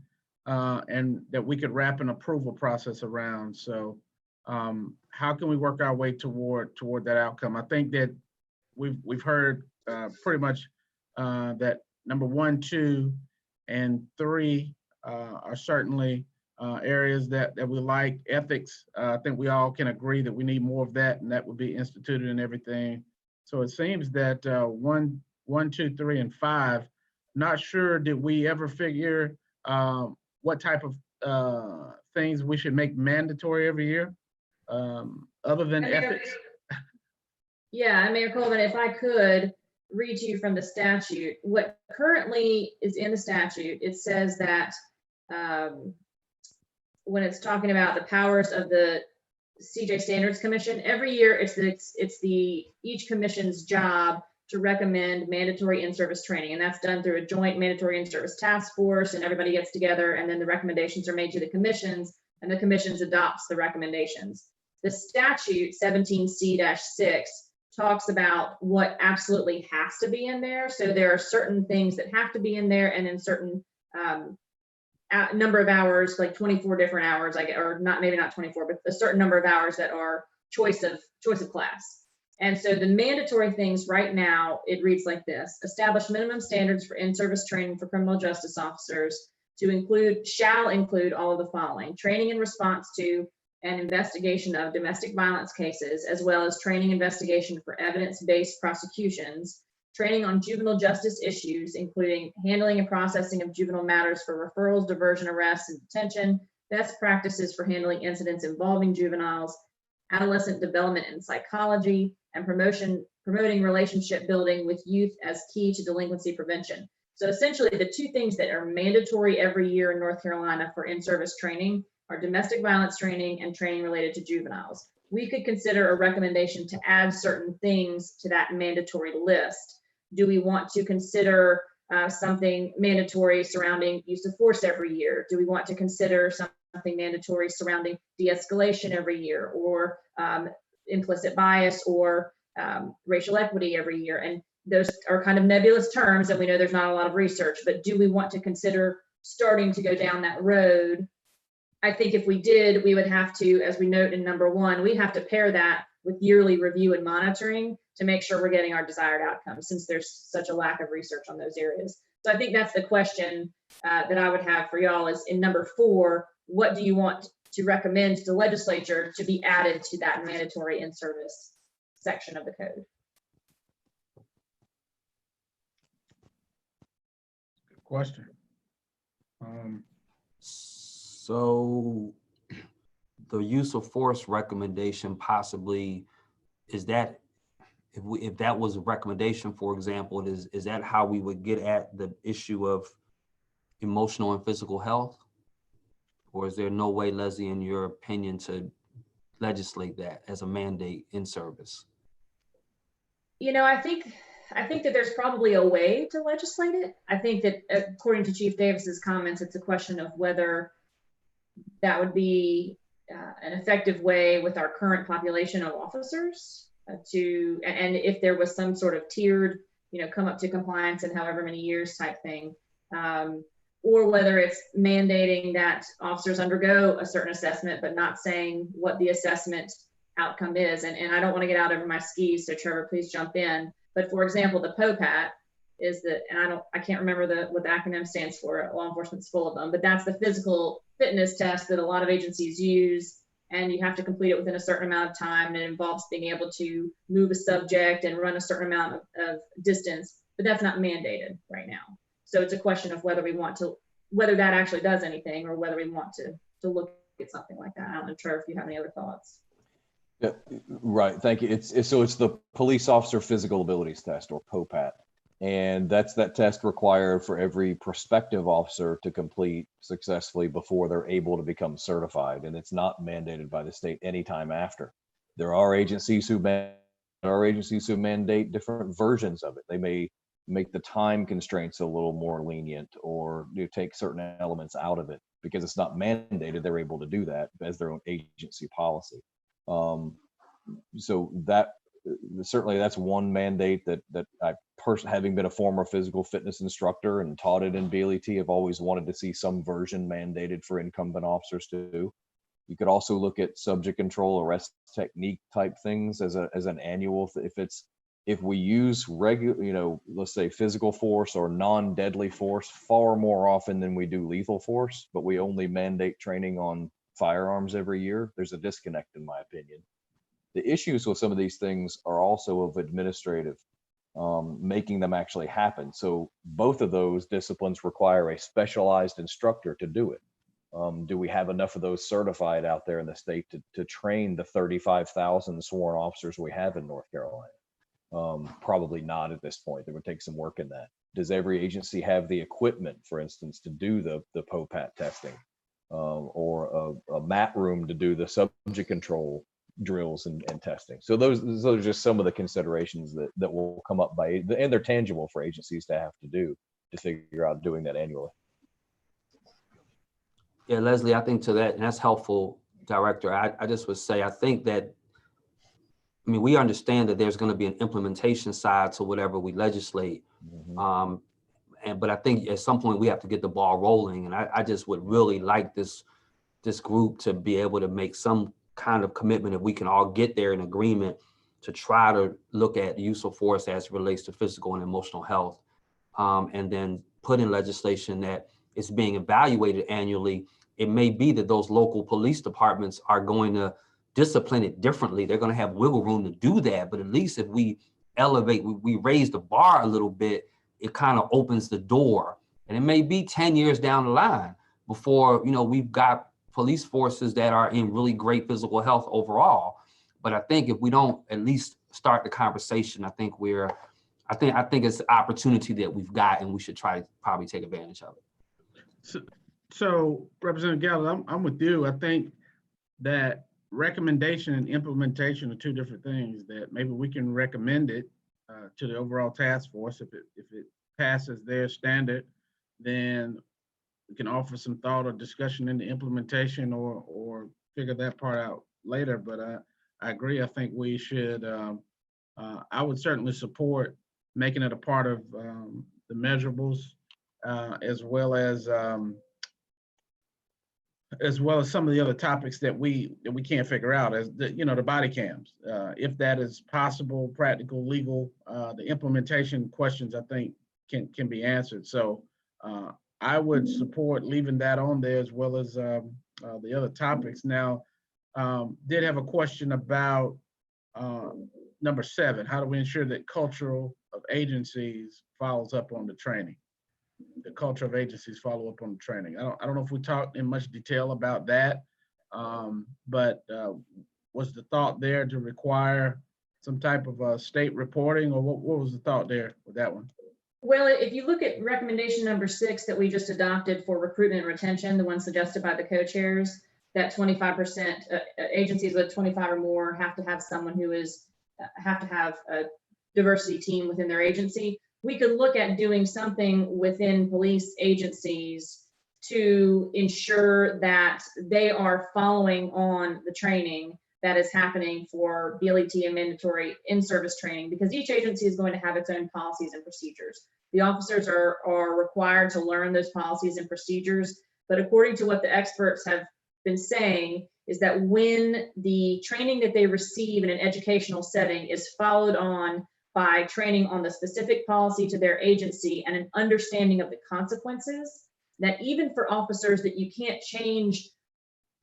and that we could wrap an approval process around. So how can we work our way toward that outcome? I think that we've heard pretty much that number 1, 2, and 3 are certainly areas that we like. Ethics, I think we all can agree that we need more of that, and that would be instituted in everything. So it seems that 1, 2, 3, and 5, not sure did we ever figure what type of things we should make mandatory every year, other than ethics. Yeah, Mayor Colvin, if I could read to you from the statute, what currently is in the statute, it says that when it's talking about the powers of the CJ Standards Commission, every year it's each commission's job to recommend mandatory in-service training, and that's done through a joint mandatory in-service task force, and everybody gets together, and then the recommendations are made to the commissions, and the commissions adopts the recommendations. The statute 17C-6 talks about what absolutely has to be in there. So there are certain things that have to be in there, and in certain number of hours, like 24 different hours, or not, maybe not 24, but a certain number of hours that are choice of class. And so the mandatory things right now, it reads like this: establish minimum standards for in-service training for criminal justice officers shall include all of the following: training in response to and investigation of domestic violence cases, as well as training investigation for evidence-based prosecutions, training on juvenile justice issues, including handling and processing of juvenile matters for referrals, diversion, arrests, and detention, best practices for handling incidents involving juveniles, adolescent development and psychology, and promoting relationship building with youth as key to delinquency prevention. So essentially the two things that are mandatory every year in North Carolina for in-service training are domestic violence training and training related to juveniles. We could consider a recommendation to add certain things to that mandatory list. Do we want to consider something mandatory surrounding use of force every year? Do we want to consider something mandatory surrounding de-escalation every year, or implicit bias, or racial equity every year? And those are kind of nebulous terms, and we know there's not a lot of research, but do we want to consider starting to go down that road? I think if we did, we would have to, as we note in number 1, we have to pair that with yearly review and monitoring to make sure we're getting our desired outcomes, since there's such a lack of research on those areas. So I think that's the question that I would have for y'all is in number 4, what do you want to recommend to the legislature to be added to that mandatory in-service section of the code? Good question. So the use of force recommendation possibly, is that, if that was a recommendation, for example, is that how we would get at the issue of emotional and physical health? Or is there no way, Leslie, in your opinion, to legislate that as a mandate in service? You know, I think that there's probably a way to legislate it. I think that according to Chief Davis's comments, it's a question of whether that would be an effective way with our current population of officers and if there was some sort of tiered, you know, come up to compliance in however many years type thing, or whether it's mandating that officers undergo a certain assessment, but not saying what the assessment outcome is. And I don't want to get out over my skis, so Trevor, please jump in. But for example, the POPAT is and I can't remember what the acronym stands for. Law enforcement's full of them, but that's the physical fitness test that a lot of agencies use, and you have to complete it within a certain amount of time, and it involves being able to move a subject and run a certain amount of distance, but that's not mandated right now. So it's a question of whether that actually does anything, or whether we want to look at something like that. I don't know, Trevor, if you have any other thoughts. Yeah, right. Thank you. It's the Police Officer Physical Abilities Test, or POPAT. And that's that test required for every prospective officer to complete successfully before they're able to become certified. And it's not mandated by the state anytime after. There are agencies who mandate different versions of it. They may make the time constraints a little more lenient, or take certain elements out of it. Because it's not mandated, they're able to do that as their own agency policy. So that certainly that's one mandate that I personally, having been a former physical fitness instructor and taught it in BLET, have always wanted to see some version mandated for incumbent officers to do. You could also look at subject control, arrest technique type things as an annual. If we use regular, let's say physical force or non-deadly force far more often than we do lethal force, but we only mandate training on firearms every year, there's a disconnect in my opinion. The issues with some of these things are also of administrative, making them actually happen. So both of those disciplines require a specialized instructor to do it. Do we have enough of those certified out there in the state to train the 35,000 sworn officers we have in North Carolina? Probably not at this point. It would take some work in that. Does every agency have the equipment, for instance, to do the POPAT testing, or a mat room to do the subject control drills and testing? So those are just some of the considerations that will come up and they're tangible for agencies to have to do to figure out doing that annually. Yeah, Leslie, I think to that, and that's helpful, Director. I just would say, I think that, we understand that there's going to be an implementation side to whatever we legislate. Mm-hmm. But I think at some point we have to get the ball rolling. And I just would really like this group to be able to make some kind of commitment, if we can all get there in agreement, to try to look at the use of force as it relates to physical and emotional health, and then put in legislation that is being evaluated annually. It may be that those local police departments are going to discipline it differently. They're going to have wiggle room to do that, but at least if we elevate, we raise the bar a little bit, it kind of opens the door. And it may be 10 years down the line before we've got police forces that are in really great physical health overall. But I think if we don't at least start the conversation, I think it's an opportunity that we've got, and we should try to probably take advantage of it. So Representative Gallo, I'm with you. I think that recommendation and implementation are two different things. That maybe we can recommend it to the overall task force. If it passes their standard, then we can offer some thought or discussion in the implementation, or figure that part out later. But I agree. I think we should. I would certainly support making it a part of the measurables, as well as some of the other topics that we can't figure out, as the body cams. If that is possible, practical, legal, the implementation questions I think can be answered. So I would support leaving that on there, as well as the other topics. Now, did have a question about number 7. How do we ensure that cultural of agencies follows up on the training? The culture of agencies follow up on the training. I don't know if we talked in much detail about that, but was the thought there to require some type of state reporting, or what was the thought there with that one? Well, if you look at recommendation number 6 that we just adopted for recruitment and retention, the one suggested by the co-chairs, that 25% agencies with 25 or more have to have someone who is, have to have a diversity team within their agency. We could look at doing something within police agencies to ensure that they are following on the training that is happening for BLET and mandatory in-service training, because each agency is going to have its own policies and procedures. The officers are required to learn those policies and procedures, but according to what the experts have been saying, is that when the training that they receive in an educational setting is followed on by training on the specific policy to their agency and an understanding of the consequences, that even for officers that you can't change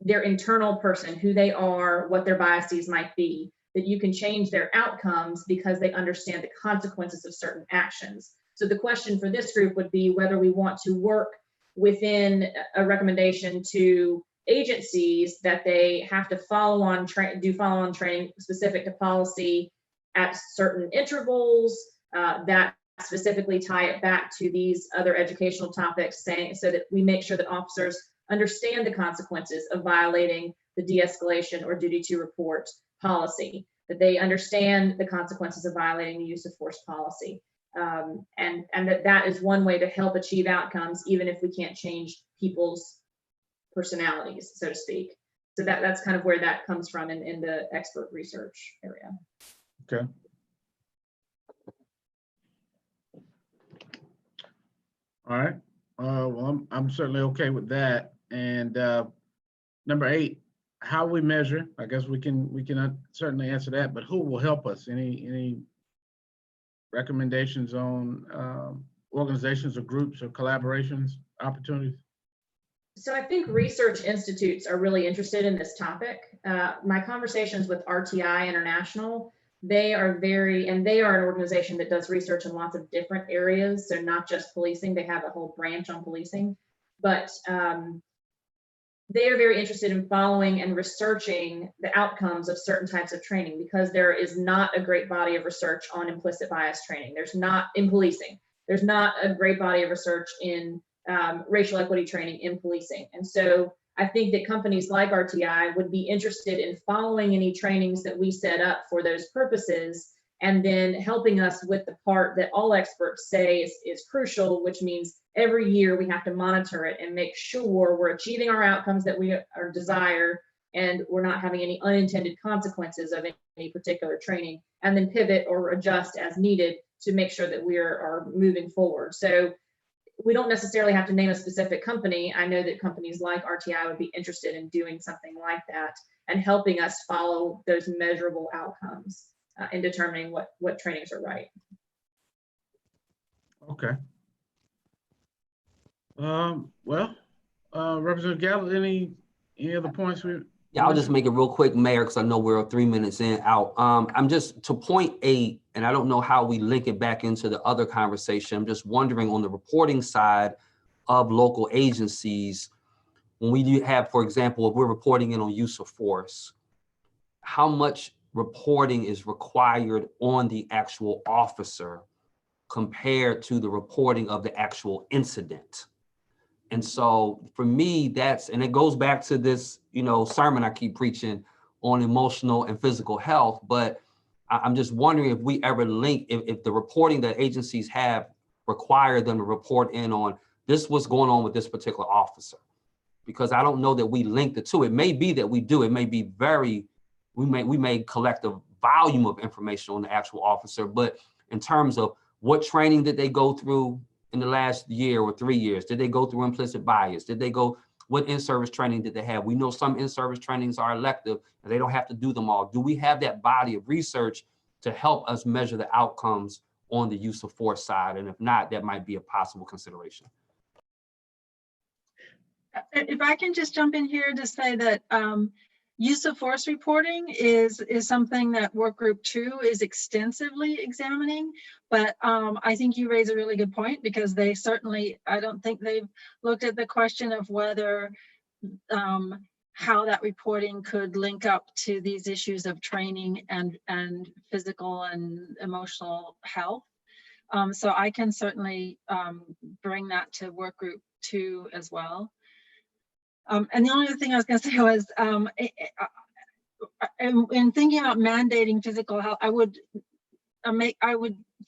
their internal person, who they are, what their biases might be, that you can change their outcomes because they understand the consequences of certain actions. So the question for this group would be whether we want to work within a recommendation to agencies that they have to follow on training specific to policy at certain intervals, that specifically tie it back to these other educational topics, saying so that we make sure that officers understand the consequences of violating the de-escalation or duty to report policy, that they understand the consequences of violating the use of force policy, and that is one way to help achieve outcomes, even if we can't change people's personalities, so to speak. So that's kind of where that comes from in the expert research area. Okay. All right. Well, I'm certainly okay with that. And number 8, how we measure. I guess we can certainly answer that. But who will help us? Any recommendations on organizations or groups or collaborations opportunities? So I think research institutes are really interested in this topic. My conversations with RTI International, they are an organization that does research in lots of different areas. So not just policing, they have a whole branch on policing, but they are very interested in following and researching the outcomes of certain types of training, because there is not a great body of research on implicit bias training. There's not in policing. There's not a great body of research in racial equity training in policing. And so I think that companies like RTI would be interested in following any trainings that we set up for those purposes, and then helping us with the part that all experts say is crucial, which means every year we have to monitor it and make sure we're achieving our outcomes that we desire, and we're not having any unintended consequences of any particular training, and then pivot or adjust as needed to make sure that we are moving forward. So we don't necessarily have to name a specific company. I know that companies like RTI would be interested in doing something like that and helping us follow those measurable outcomes in determining what trainings are right. Okay. Well, Representative Gallup, any other points? Yeah, I'll just make it real quick, Mayor, because I know we're 3 minutes out. I'm just to point 8, and I don't know how we link it back into the other conversation. I'm just wondering on the reporting side of local agencies, when we do have, for example, if we're reporting in on use of force, how much reporting is required on the actual officer compared to the reporting of the actual incident? And so for me, and it goes back to this, sermon I keep preaching on emotional and physical health, but I'm just wondering if we ever link, if the reporting that agencies have require them to report in on this, what's going on with this particular officer, because I don't know that we link the two. It may be that we do, it may be we may collect a volume of information on the actual officer, but in terms of what training did they go through in the last year or 3 years? Did they go through implicit bias? What in-service training did they have? We know some in-service trainings are elective and they don't have to do them all. Do we have that body of research to help us measure the outcomes on the use of force side? And if not, that might be a possible consideration. If I can just jump in here to say that use of force reporting is something that Work Group 2 is extensively examining, but I think you raise a really good point, because they certainly, I don't think they've looked at the question of whether how that reporting could link up to these issues of training and physical and emotional health. So I can certainly bring that to work group 2 as well. And the only other thing I was going to say was, in thinking about mandating physical health, I would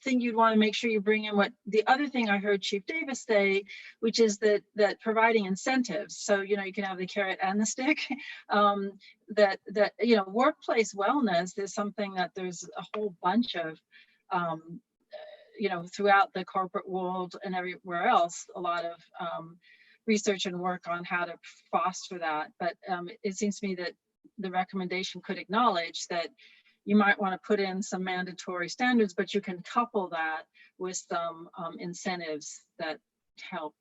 think you'd want to make sure you bring in what the other thing I heard Chief Davis say, which is that providing incentives. So, you can have the carrot and the stick. That workplace wellness is something that there's a whole bunch of, throughout the corporate world and everywhere else, a lot of research and work on how to foster that. But it seems to me that the recommendation could acknowledge that you might want to put in some mandatory standards, but you can couple that with some incentives that help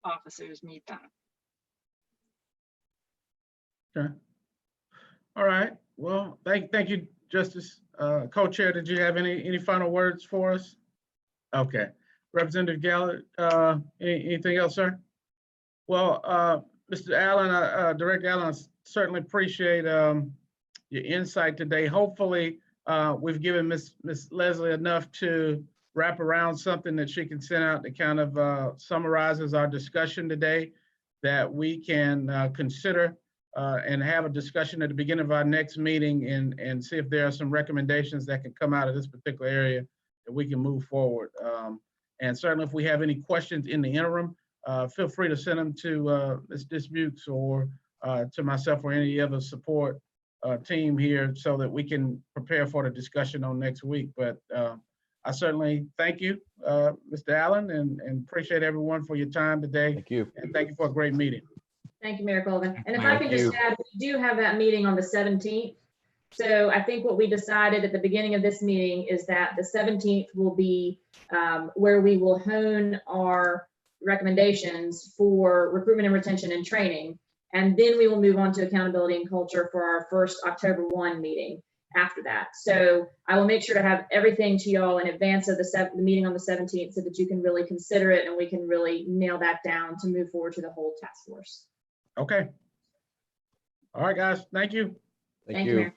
officers meet that. Okay. All right. Well, thank you, Justice. Co-chair, did you have any final words for us? Okay. Representative Gallagher, anything else, sir? Well, Mr. Allen, Director Allen, I certainly appreciate your insight today. Hopefully, we've given Miss Leslie enough to wrap around something that she can send out that kind of summarizes our discussion today, that we can consider and have a discussion at the beginning of our next meeting and see if there are some recommendations that can come out of this particular area that we can move forward. And certainly if we have any questions in the interim, feel free to send them to Ms. Disputes or to myself or any other support team here so that we can prepare for the discussion on next week. But I certainly thank you, Mr. Allen, and appreciate everyone for your time today. Thank you. And thank you for a great meeting. Thank you, Mayor Colvin. And if I Thank can just you. add, we do have that meeting on the 17th. So I think what we decided at the beginning of this meeting is that the 17th will be where we will hone our recommendations for recruitment and retention and training. And then we will move on to accountability and culture for our first October 1 meeting after that. So I will make sure to have everything to y'all in advance of the meeting on the 17th so that you can really consider it and we can really nail that down to move forward to the whole task force. Okay. All right, guys. Thank you. Thank you, Mayor.